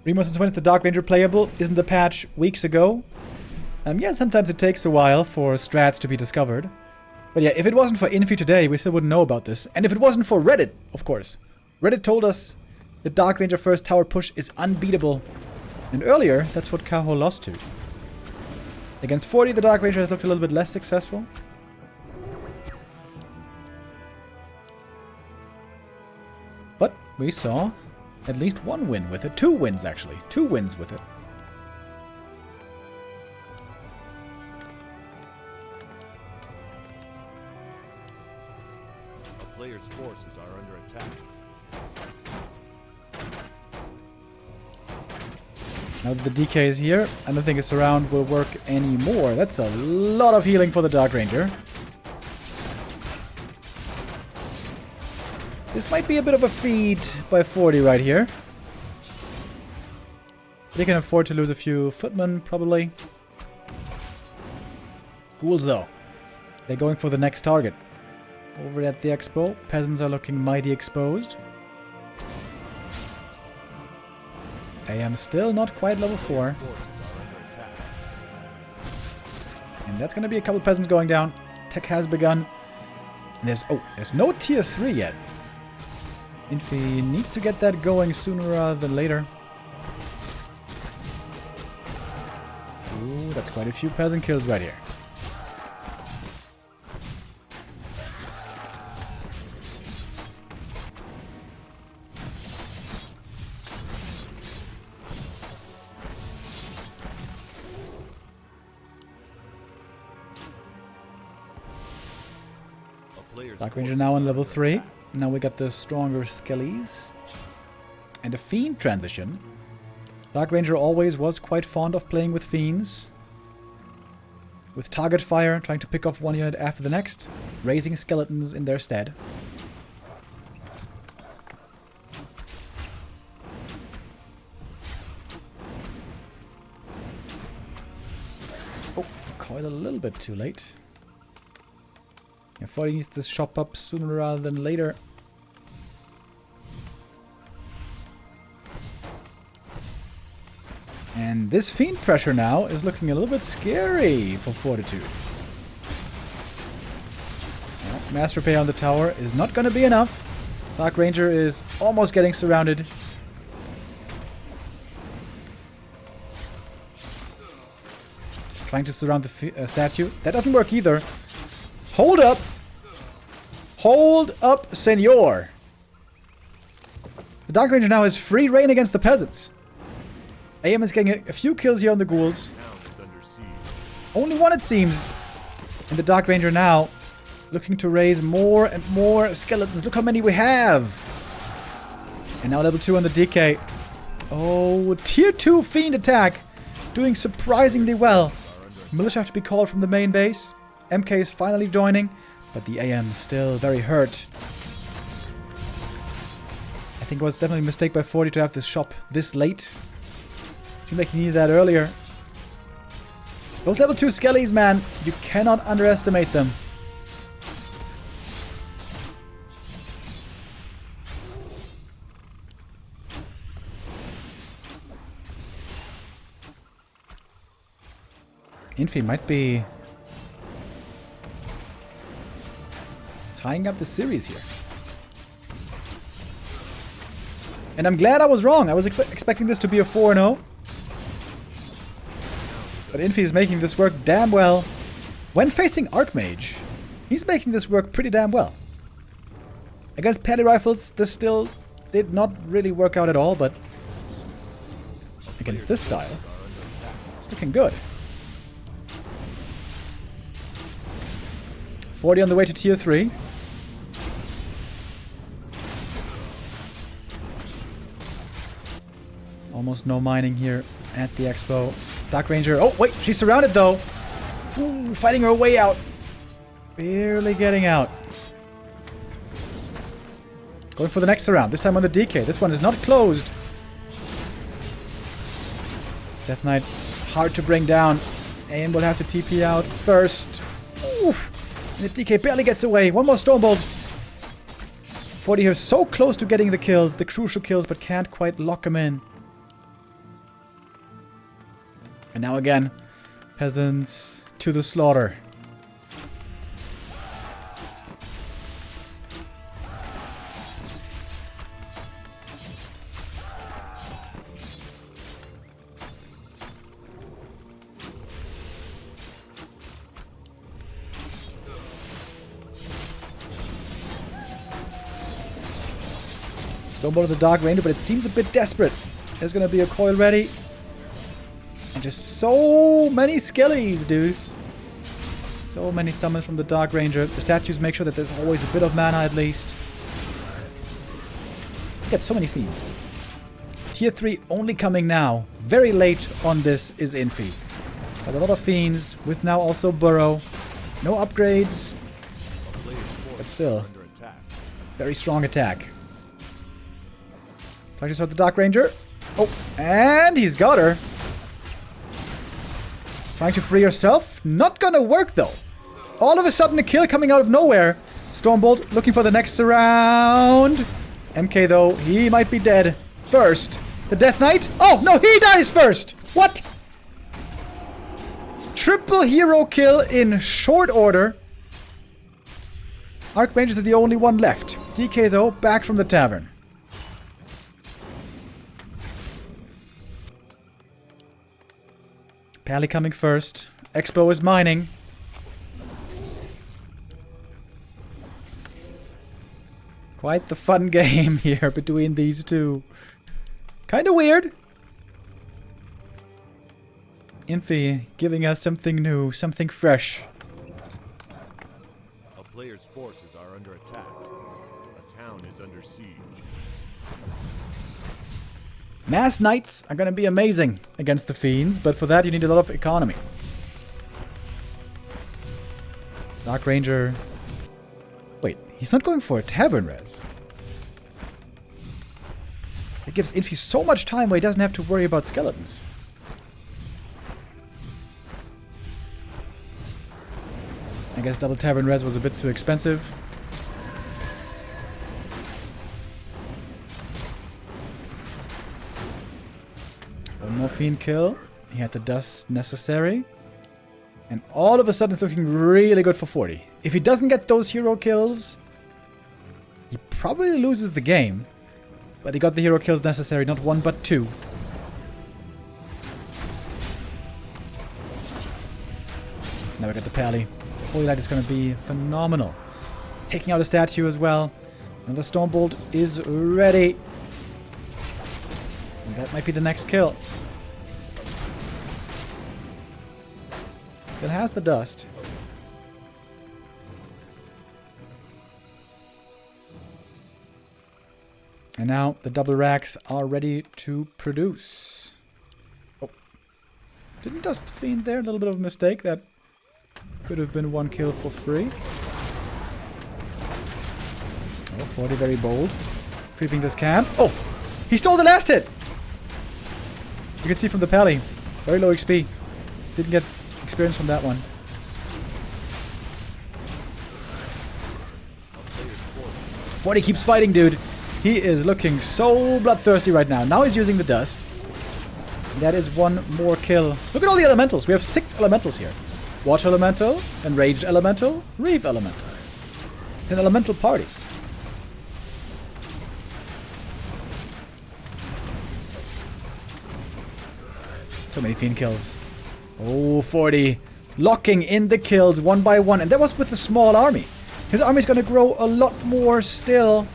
Remos and 20, the Dark Ranger playable? Isn't the patch weeks ago? Yeah, sometimes it takes a while for strats to be discovered. But yeah, if it wasn't for Infi today, we still wouldn't know about this. And if it wasn't for Reddit, of course. Reddit told us the Dark Ranger first tower push is unbeatable. And earlier, that's what Kaho lost to. Against 40, the Dark Ranger has looked a little bit less successful. But we saw at least one win with it. 2 wins, actually. 2 wins with it. A player's forces are under attack. Now that the DK is here, I don't think a surround will work anymore. That's a lot of healing for the Dark Ranger. This might be a bit of a feed by 40 right here. They can afford to lose a few footmen, probably. Ghouls, though. They're going for the next target. Over at the expo, peasants are looking mighty exposed. I am still not quite level 4. And that's going to be a couple peasants going down. Tech has begun. And there's no tier 3 yet. Infi needs to get that going sooner rather than later. Ooh, that's quite a few peasant kills right here. Dark Ranger now on level 3. Now we got the stronger skellies. And a fiend transition. Dark Ranger always was quite fond of playing with fiends. With target fire, trying to pick off one unit after the next. Raising skeletons in their stead. Oh, coiled a little bit too late. Yeah, 40 needs to shop up sooner rather than later. And this fiend pressure now is looking a little bit scary for Fortitude. Well, Master Pay on the tower is not going to be enough. Dark Ranger is almost getting surrounded. Trying to surround the statue. That doesn't work either. Hold up! Hold up, senor! The Dark Ranger now has free reign against the peasants. AM is getting a few kills here on the ghouls. Only one, it seems. And the Dark Ranger now looking to raise more and more skeletons. Look how many we have! And now level 2 on the DK. Oh, tier 2 fiend attack. Doing surprisingly well. Militia have to be called from the main base. MK is finally joining, but the AM is still very hurt. I think it was definitely a mistake by 40 to have this shop this late. Seemed like he needed that earlier. Those level 2 skellies, man, you cannot underestimate them. Infi might be tying up the series here. And I'm glad I was wrong. I was expecting this to be a 4-0. But Infi is making this work damn well. When facing Archmage, he's making this work pretty damn well. Against Pally Rifles, this still did not really work out at all, but against this style, it's looking good. 40 on the way to tier 3. Almost no mining here at the expo. Dark Ranger. Oh, wait. She's surrounded, though. Ooh, fighting her way out. Barely getting out. Going for the next round. This time on the DK. This one is not closed. Death Knight. Hard to bring down. Aim will have to TP out first. Oof. And the DK barely gets away. One more Stormbolt. 40 here so close to getting the kills. The crucial kills, but can't quite lock him in. And now again, peasants to the slaughter. Stormbolt of the Dark Ranger, but it seems a bit desperate. There's gonna be a coil ready. And just so many skellies, dude. So many summons from the Dark Ranger. The statues make sure that there's always a bit of mana at least. Get so many fiends. Tier 3 only coming now. Very late on this is Infi. Got a lot of fiends, with now also Burrow. No upgrades. But still, very strong attack. Practice with the Dark Ranger. Oh, and he's got her. Trying to free herself. Not gonna work though. All of a sudden a kill coming out of nowhere. Stormbolt looking for the next round. MK though, he might be dead. First, the Death Knight. Oh, no, he dies first. What? Triple hero kill in short order. Archmage is the only one left. DK though, back from the tavern. Pally coming first. Expo is mining. Quite the fun game here between these two. Kinda weird. Infi giving us something new, something fresh. A player's forces are under attack. A town is under siege. Mass Knights are gonna be amazing against the Fiends, but for that you need a lot of economy. Dark Ranger... Wait, he's not going for a Tavern Res. It gives Infi so much time where he doesn't have to worry about skeletons. I guess double Tavern Res was a bit too expensive. One more Fiend kill. He had the dust necessary. And all of a sudden it's looking really good for 40. If he doesn't get those hero kills, he probably loses the game. But he got the hero kills necessary, not one but two. Now we got the Pally. Holy Light is going to be phenomenal. Taking out a statue as well. And the Stormbolt is ready. And that might be the next kill. Still has the dust. And now the double racks are ready to produce. Oh. Didn't dust the Fiend there? A little bit of a mistake. That could have been one kill for free. Oh, 40 very bold. Creeping this camp. Oh! He stole the last hit! You can see from the Pally. Very low XP. Didn't get experience from that one. Forty keeps fighting, dude. He is looking so bloodthirsty right now. Now he's using the dust. That is one more kill. Look at all the elementals. We have 6 elementals here. Water elemental, enraged elemental, reef elemental. It's an elemental party. So many fiend kills. Oh, 40. Locking in the kills one by one. And that was with a small army. His army's going to grow a lot more still.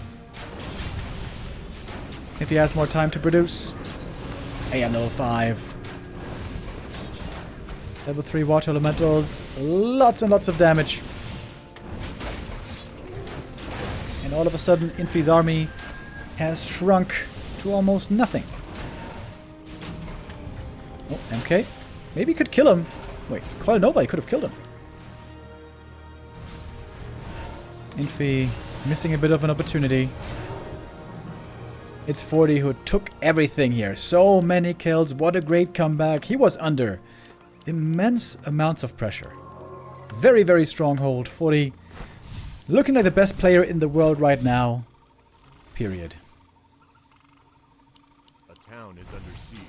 If he has more time to produce. AM level 5. Level 3 water elementals. Lots and lots of damage. And all of a sudden, Infi's army has shrunk to almost nothing. Oh, MK. Maybe he could kill him. Wait, Coil Nova, he could have killed him. Infi missing a bit of an opportunity. It's 40 who took everything here. So many kills. What a great comeback. He was under immense amounts of pressure. Very, very strong hold. 40 looking like the best player in the world right now. Period. A town is under siege.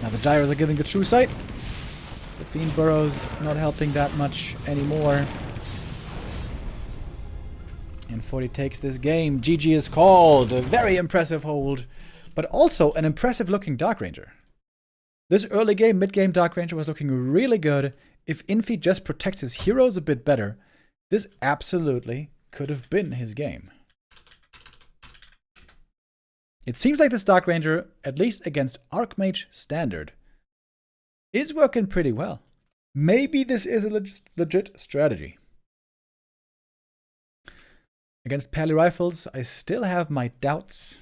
Now the gyros are giving the true sight. The Fiend Burrows not helping that much anymore. And 40 takes this game. GG is called. A very impressive hold, but also an impressive looking Dark Ranger. This early game, mid game Dark Ranger was looking really good. If Infi just protects his heroes a bit better, this absolutely could have been his game. It seems like this Dark Ranger, at least against Archmage Standard, is working pretty well. Maybe this is a legit strategy. Against Pally Rifles, I still have my doubts.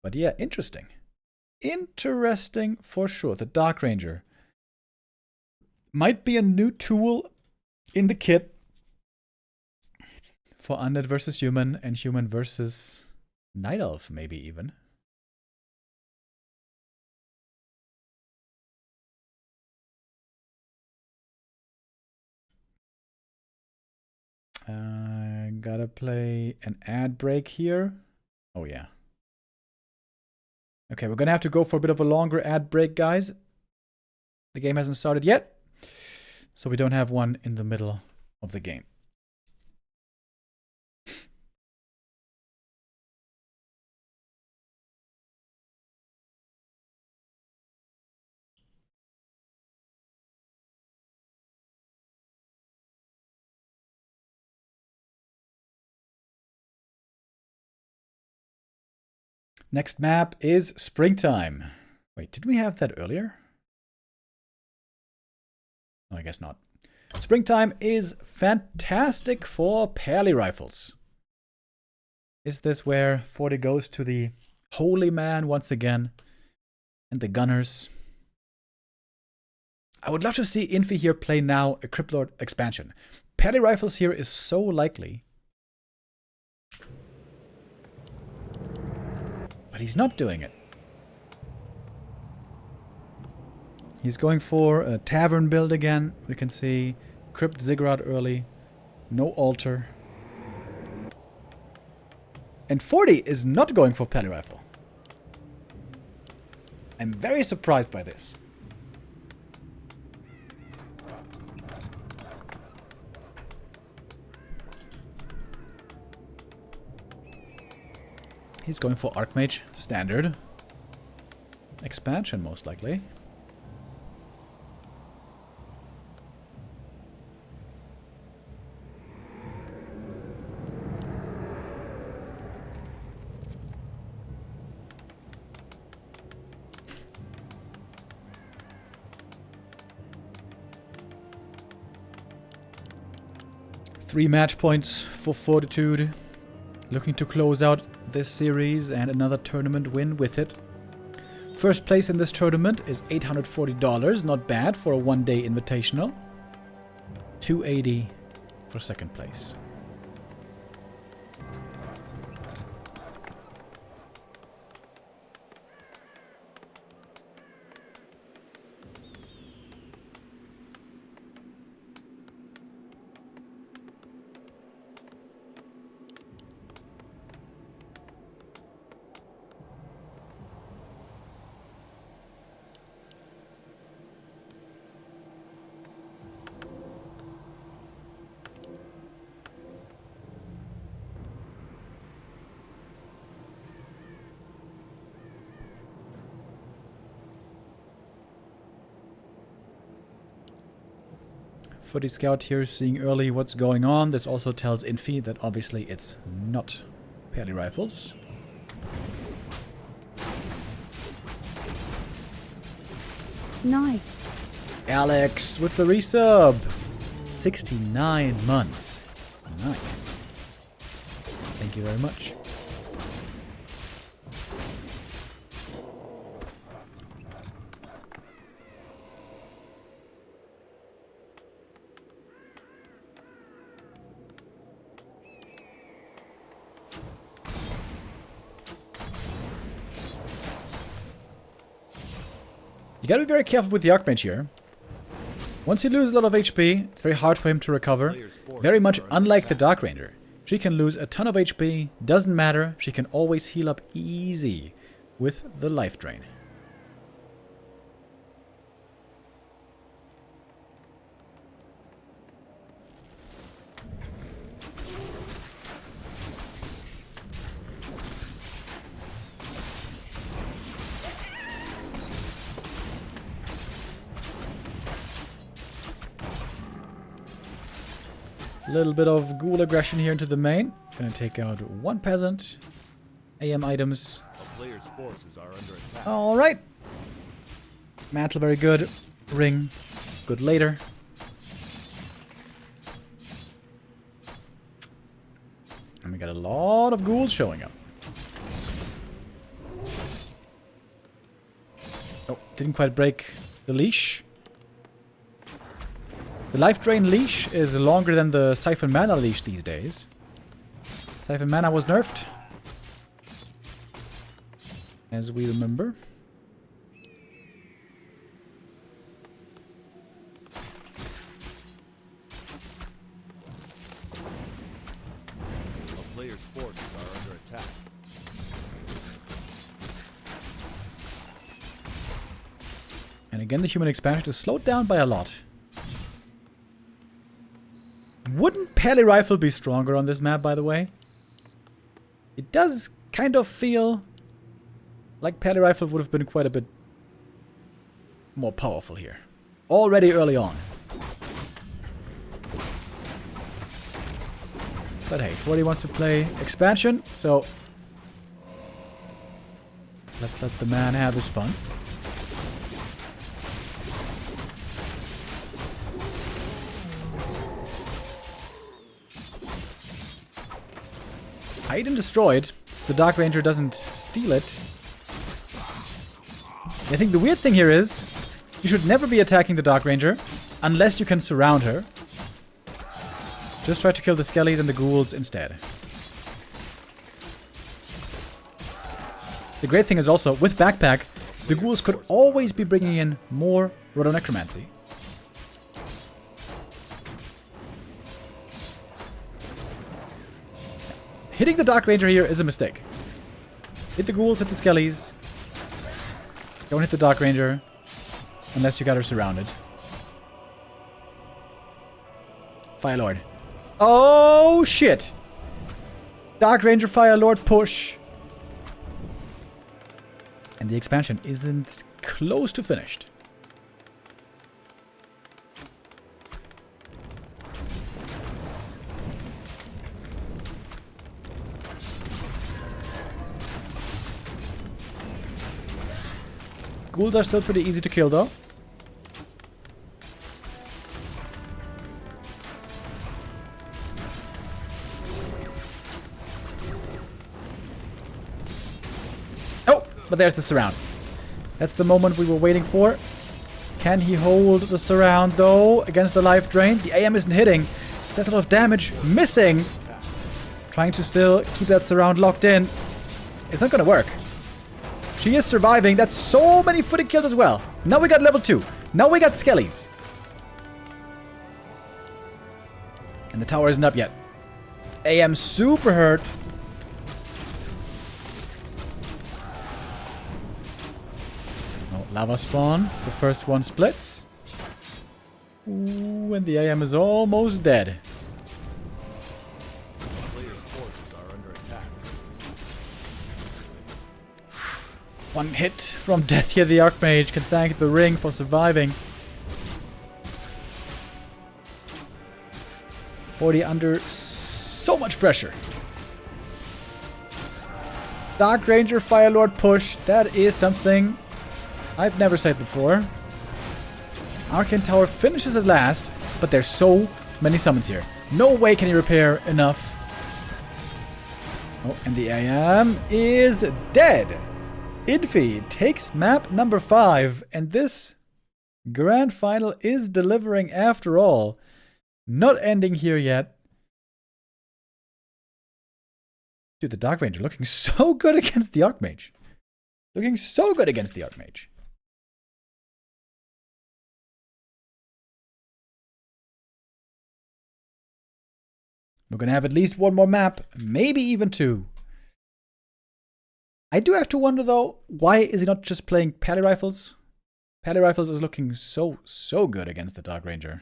But yeah, interesting. Interesting for sure. The Dark Ranger might be a new tool in the kit for Undead versus Human and Human versus Night Elf, maybe even. Gotta play an ad break here. Oh yeah. Okay, we're gonna have to go for a bit of a longer ad break, guys. The game hasn't started yet, so we don't have one in the middle of the game. Next map is Springtime. Wait, did we have that earlier? No, I guess not. Springtime is fantastic for Pally Rifles. Is this where 40 goes to the Holy Man once again? And the Gunners? I would love to see Infi here play now a Cryptlord expansion. Pally Rifles here is so likely. But he's not doing it. He's going for a Tavern build again. We can see Crypt Ziggurat early. No altar. And 40 is not going for Pally Rifle. I'm very surprised by this. He's going for Archmage Standard. Expansion, most likely. Three match points for Fortitude. Looking to close out this series and another tournament win with it. First place in this tournament is $840. Not bad for a one-day invitational. $280 for second place. Footy Scout here seeing early what's going on. This also tells Infi that obviously it's not Pally Rifles. Nice. Alex with the resub. 69 months. Nice. Thank you very much. You gotta be very careful with the Archmage here. Once you lose a lot of HP, it's very hard for him to recover. Very much unlike the Dark Ranger. She can lose a ton of HP, doesn't matter, she can always heal up easy with the life drain. A little bit of ghoul aggression here into the main. Gonna take out one peasant. AM items. A player's forces are under attack. Alright. Mantle very good. Ring. Good later. And we got a lot of ghouls showing up. Oh, didn't quite break the leash. The life drain leash is longer than the siphon mana leash these days. Siphon mana was nerfed, as we remember. A player's forces are under attack. And again, the human expansion is slowed down by a lot. Wouldn't Pele Rifle be stronger on this map, by the way? It does kind of feel like Pele Rifle would have been quite a bit more powerful here. Already early on. But hey, 40 wants to play expansion, so let's let the man have his fun. Item destroyed, so the Dark Ranger doesn't steal it. I think the weird thing here is, you should never be attacking the Dark Ranger unless you can surround her. Just try to kill the skellies and the ghouls instead. The great thing is also, with Backpack, the ghouls could always be bringing in more Rhodonecromancy. Hitting the Dark Ranger here is a mistake. Hit the ghouls, hit the skellies. Don't hit the Dark Ranger unless you got her surrounded. Firelord. Oh, shit. Dark Ranger Firelord push. And the expansion isn't close to finished. Ghouls are still pretty easy to kill, though. Oh, but there's the surround. That's the moment we were waiting for. Can he hold the surround, though, against the life drain? The AM isn't hitting. That's a lot of damage. Missing. Trying to still keep that surround locked in. It's not going to work. She is surviving. That's so many footy kills as well. Now we got level 2. Now we got skellies. And the tower isn't up yet. AM super hurt. Oh, lava spawn. The first one splits. Ooh, and the AM is almost dead. One hit from death here. The Archmage can thank the ring for surviving. 40 under so much pressure. Dark Ranger Firelord push. That is something I've never said before. Arcane Tower finishes at last, but there's so many summons here. No way can he repair enough. Oh, and the AM is dead. Infi takes map number 5, and this grand final is delivering after all. Not ending here yet. Dude, the Dark Ranger looking so good against the Archmage. Looking so good against the Archmage. We're going to have at least one more map, maybe even 2. I do have to wonder, though, why is he not just playing Pele Rifles? Pele Rifles is looking so good against the Dark Ranger.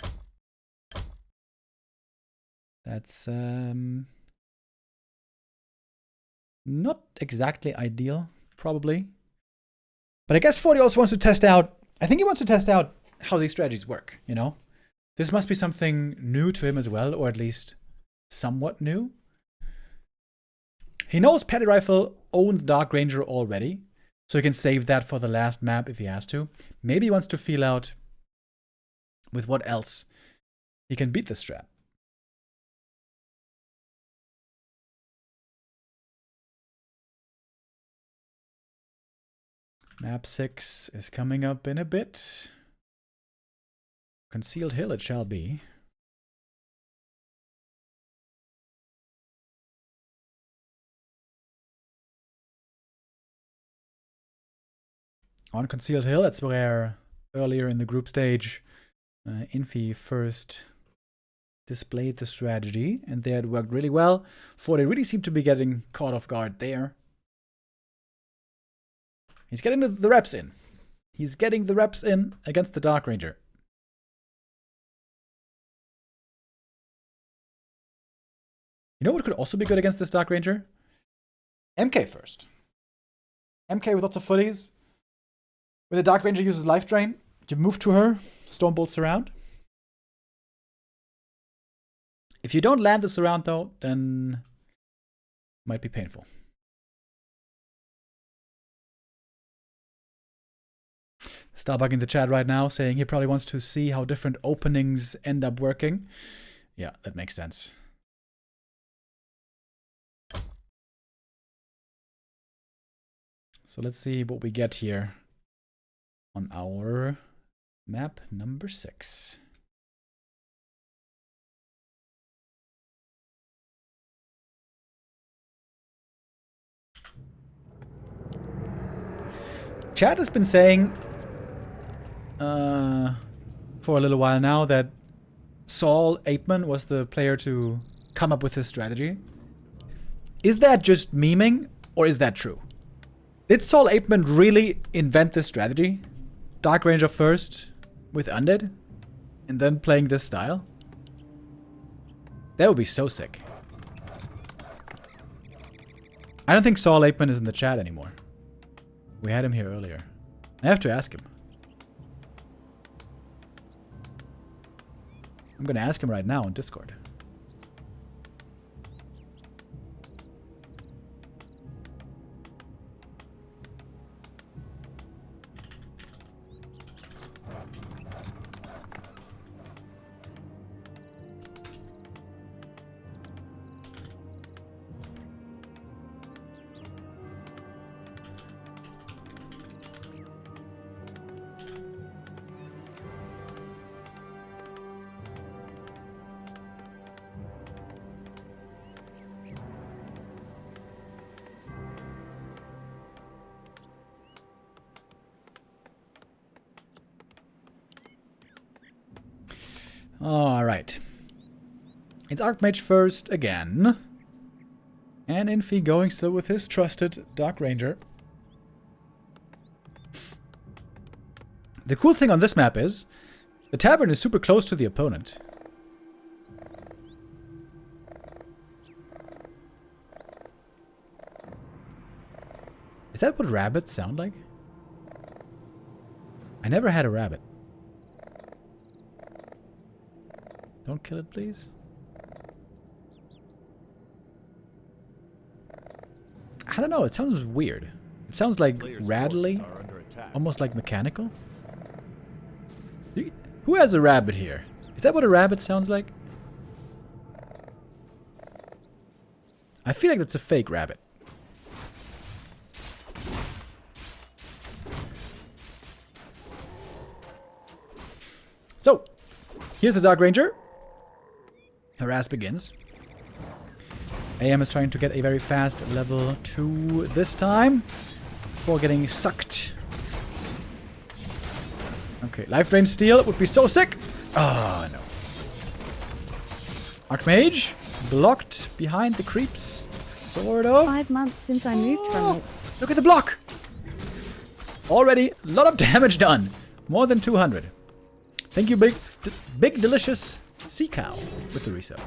That's, not exactly ideal, probably. But I guess 40 also wants to test out, I think he wants to test out how these strategies work, you know? This must be something new to him as well, or at least somewhat new. He knows Petty Rifle owns Dark Ranger already, so he can save that for the last map if he has to. Maybe he wants to feel out with what else he can beat this strat. Map 6 is coming up in a bit. Concealed Hill it shall be. On Concealed Hill, that's where earlier in the group stage, Infi first displayed the strategy, and there it worked really well. Forte really seemed to be getting caught off guard there. He's getting the reps in. He's getting the reps in against the Dark Ranger. You know what could also be good against this Dark Ranger? MK first. MK with lots of footies. When the Dark Ranger uses Life Drain, you move to her, Stormbolt Surround. If you don't land the Surround though, then it might be painful. Starbuck in the chat right now saying he probably wants to see how different openings end up working. Yeah, that makes sense. So let's see what we get here on our map number 6. Chat has been saying for a little while now that Saul Apeman was the player to come up with this strategy. Is that just memeing, or is that true? Did Saul Apeman really invent this strategy? Dark Ranger first with Undead, and then playing this style? That would be so sick. I don't think Saul Apeman is in the chat anymore. We had him here earlier. I have to ask him. I'm gonna ask him right now on Discord. Alright. It's Archmage first again. And Infi going still with his trusted Dark Ranger. The cool thing on this map is the tavern is super close to the opponent. Is that what rabbits sound like? I never had a rabbit. Don't kill it, please. I don't know, it sounds weird. It sounds like rattly, almost like mechanical. Who has a rabbit here? Is that what a rabbit sounds like? I feel like that's a fake rabbit. So, here's the Dark Ranger. Harass begins. AM is trying to get a very fast level 2 this time before getting sucked. Okay, Life Drain Steal would be so sick. Oh, no. Archmage blocked behind the creeps. Sort of. 5 months since I moved from it. Look at the block. Already a lot of damage done. More than 200. Thank you, big delicious sea cow with the resub.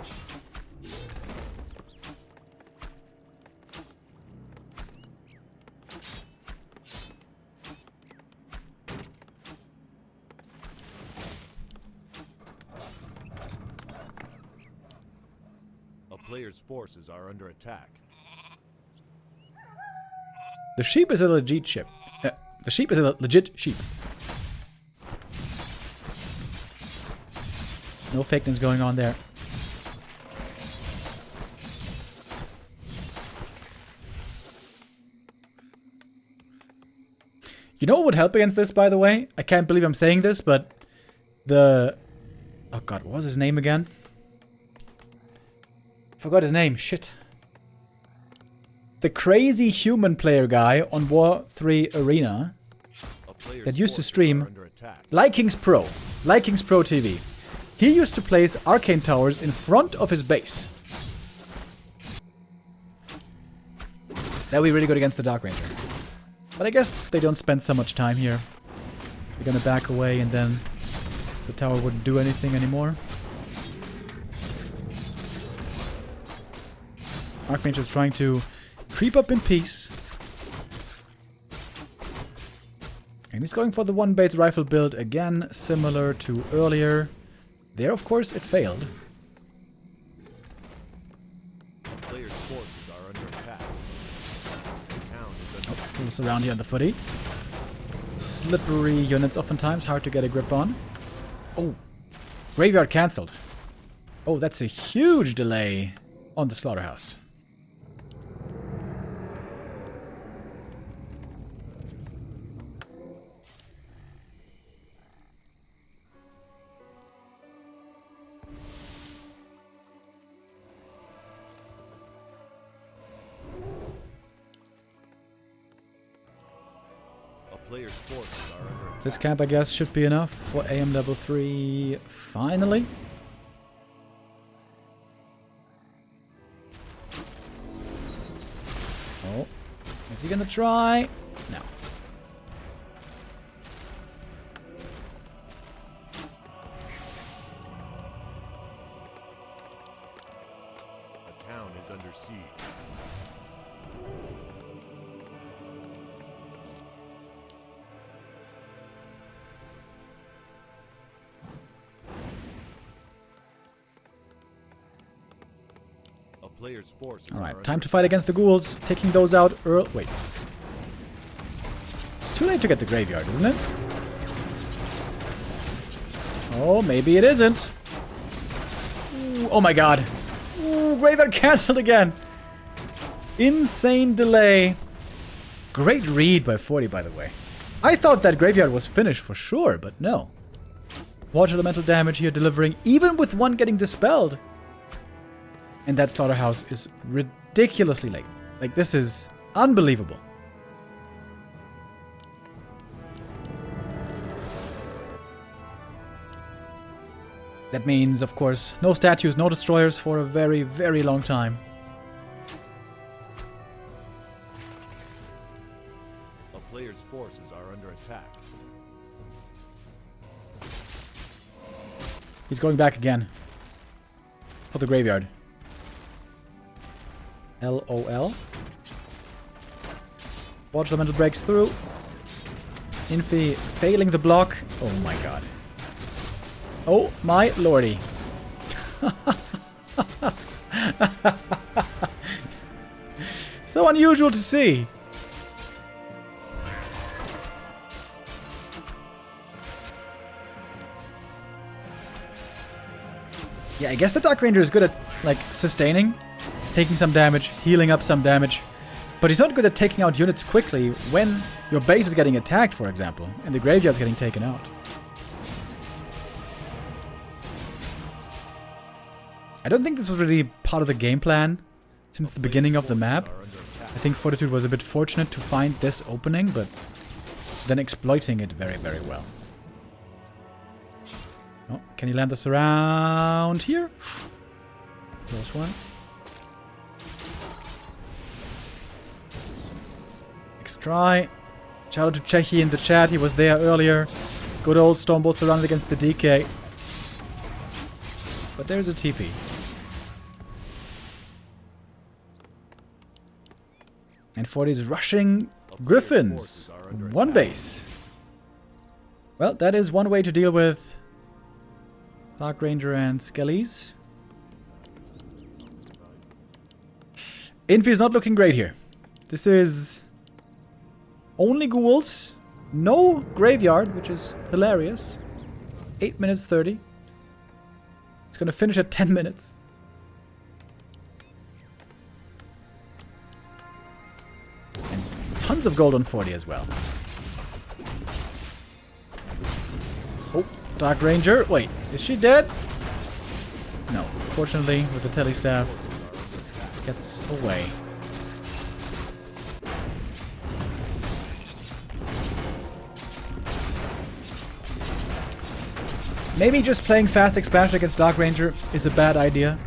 A player's forces are under attack. The sheep is a legit sheep. The sheep is a legit sheep. No fakeness going on there. You know what would help against this, by the way? I can't believe I'm saying this, but the... Oh god, what was his name again? Forgot his name, shit. The crazy human player guy on War 3 Arena that used to stream Likings Pro TV. He used to place arcane towers in front of his base. That would be really good against the Dark Ranger. But I guess they don't spend so much time here. They're gonna back away and then the tower wouldn't do anything anymore. Archmage is trying to creep up in peace. And he's going for the one base rifle build again, similar to earlier. There, of course, it failed. Player's forces are under attack. Town is under Oh, pulls around here on the footy. Slippery units, oftentimes hard to get a grip on. Oh, graveyard cancelled. Oh, that's a huge delay on the slaughterhouse. player's forces are under attack. This camp, I guess, should be enough for AM level 3 finally. Oh, is he gonna try? No. The town is under siege. A player's forces Alright, are time under to fight against the ghouls. Taking those out early. Wait. It's too late to get the graveyard, isn't it? Oh, maybe it isn't. Ooh, oh my god. Ooh, graveyard cancelled again. Insane delay. Great read by 40, by the way. I thought that graveyard was finished for sure, but no. Watch elemental damage here delivering, even with one getting dispelled. And that slaughterhouse is ridiculously late. Like, this is unbelievable. That means, of course, no statues, no destroyers for a very, very long time. A player's forces are under attack. He's going back again. For the graveyard. LOL. Watch elemental breaks through. Infi failing the block. Oh my god. Oh my lordy. So unusual to see. Yeah, I guess the Dark Ranger is good at, like, sustaining, taking some damage, healing up some damage. But he's not good at taking out units quickly when your base is getting attacked, for example, and the graveyard's getting taken out. I don't think this was really part of the game plan since the beginning of the map. I think Fortitude was a bit fortunate to find this opening, but then exploiting it very, very well. Oh, can he land this around here? Close one. Next try. Shout out to Chechi in the chat, he was there earlier. Good old Stormbolt surrounded against the DK. But there's a TP. And 40 is rushing Griffins. One base. Well, that is one way to deal with Dark Ranger and Skellies. Infi is not looking great here. This is only ghouls. No graveyard, which is hilarious. 8 minutes 30. It's going to finish at 10 minutes. And tons of gold on 40 as well. Oh, Dark Ranger. Wait, is she dead? No. Fortunately, with the telestaff, gets away. Maybe just playing fast expansion against Dark Ranger is a bad idea.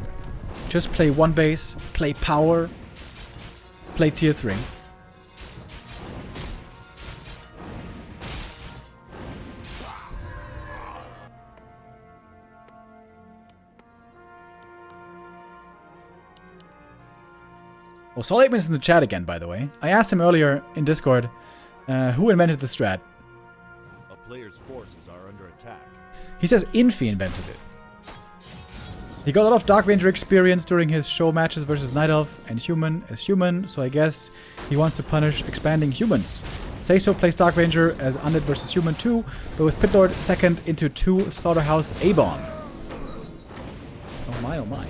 Just play one base, play power, play tier 3. Well, Sol8man's in the chat again, by the way. I asked him earlier in Discord who invented the strat. A player's forces are under attack. He says Infi invented it. He got a lot of Dark Ranger experience during his show matches versus Night Elf and Human as Human, so I guess he wants to punish expanding humans. Say So plays Dark Ranger as Undead versus Human too, but with Pitlord second into 2 Slaughterhouse A-Bomb. Oh my, oh my.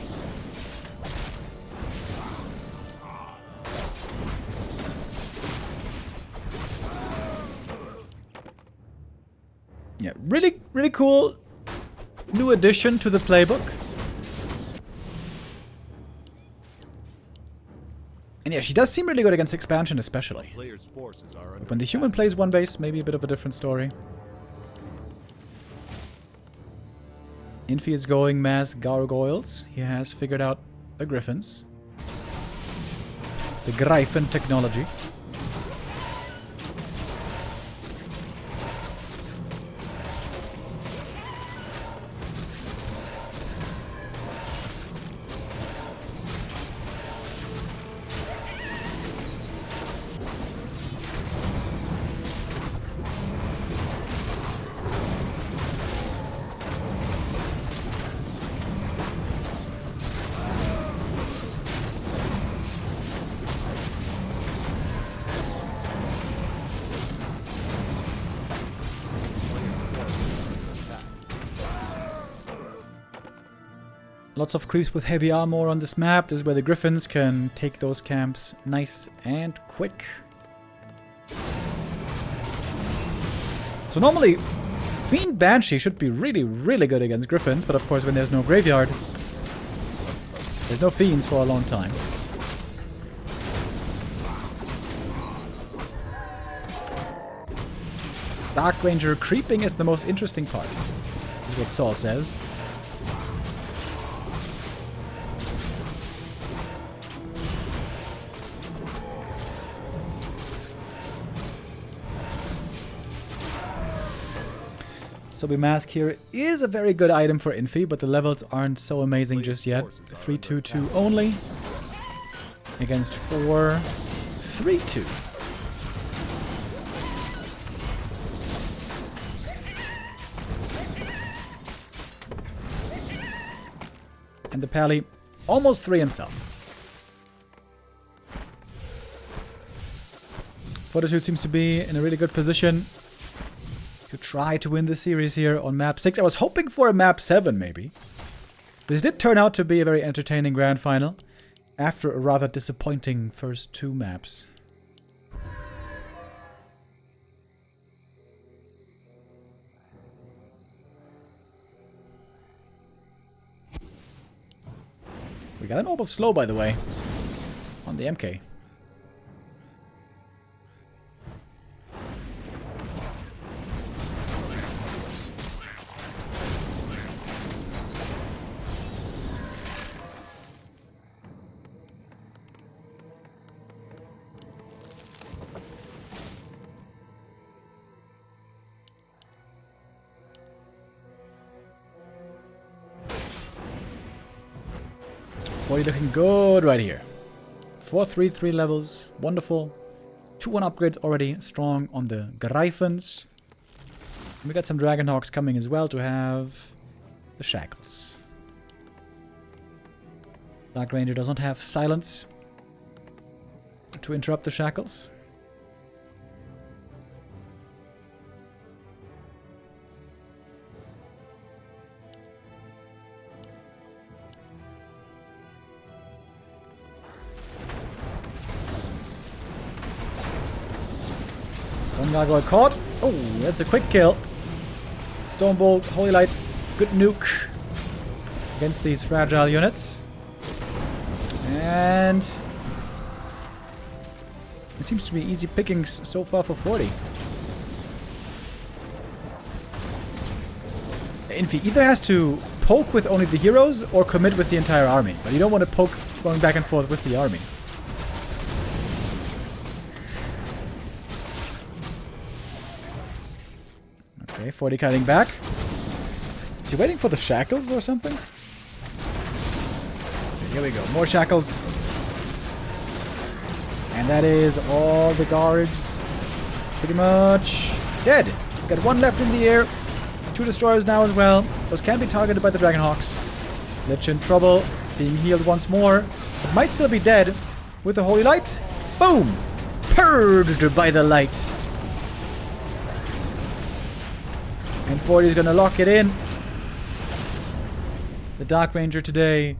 Yeah, really, really cool new addition to the playbook. And yeah, she does seem really good against expansion especially. Player's forces are under When the human plays one base, maybe a bit of a different story. Infi is going mass gargoyles. He has figured out the griffins. The Gryphon technology. Lots of creeps with heavy armor on this map. This is where the Griffins can take those camps nice and quick. So normally, Fiend Banshee should be really, really good against Griffins, but of course when there's no graveyard, there's no Fiends for a long time. Dark Ranger creeping is the most interesting part, is what Saul says. Sobi Mask here is a very good item for Infi, but the levels aren't so amazing just yet. 3-2-2 only against 4-3-2. And the Pally almost 3 himself. Fortitude seems to be in a really good position to try to win the series here on map 6. I was hoping for a map 7 maybe. This did turn out to be a very entertaining grand final after a rather disappointing first 2 maps. We got an Orb of Slow, by the way, on the MK. Looking good right here. 4-3-3 levels. Wonderful. 2-1 upgrades already strong on the Gryphons. And we got some Dragonhawks coming as well to have the Shackles. Dark Ranger does not have silence. to interrupt the shackles. One gargoyle caught. Oh, that's a quick kill. Stormbolt, Holy Light, good nuke against these fragile units. And it seems to be easy pickings so far for 40. Infi either has to poke with only the heroes or commit with the entire army. But you don't want to poke going back and forth with the army. Okay, 40 cutting back. Is he waiting for the shackles or something? Okay, here we go. More shackles. And that is all the guards. Pretty much dead. We've got one left in the air. 2 destroyers now as well. Those can be targeted by the Dragonhawks. Lich in trouble. Being healed once more. But might still be dead. With the Holy Light. Boom! Purged by the light. And 40 is going to lock it in. The Dark Ranger today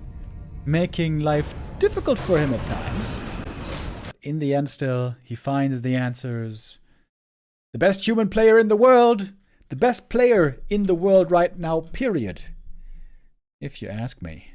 making life difficult for him at times. In the end still, he finds the answers. The best human player in the world. The best player in the world right now, period. If you ask me.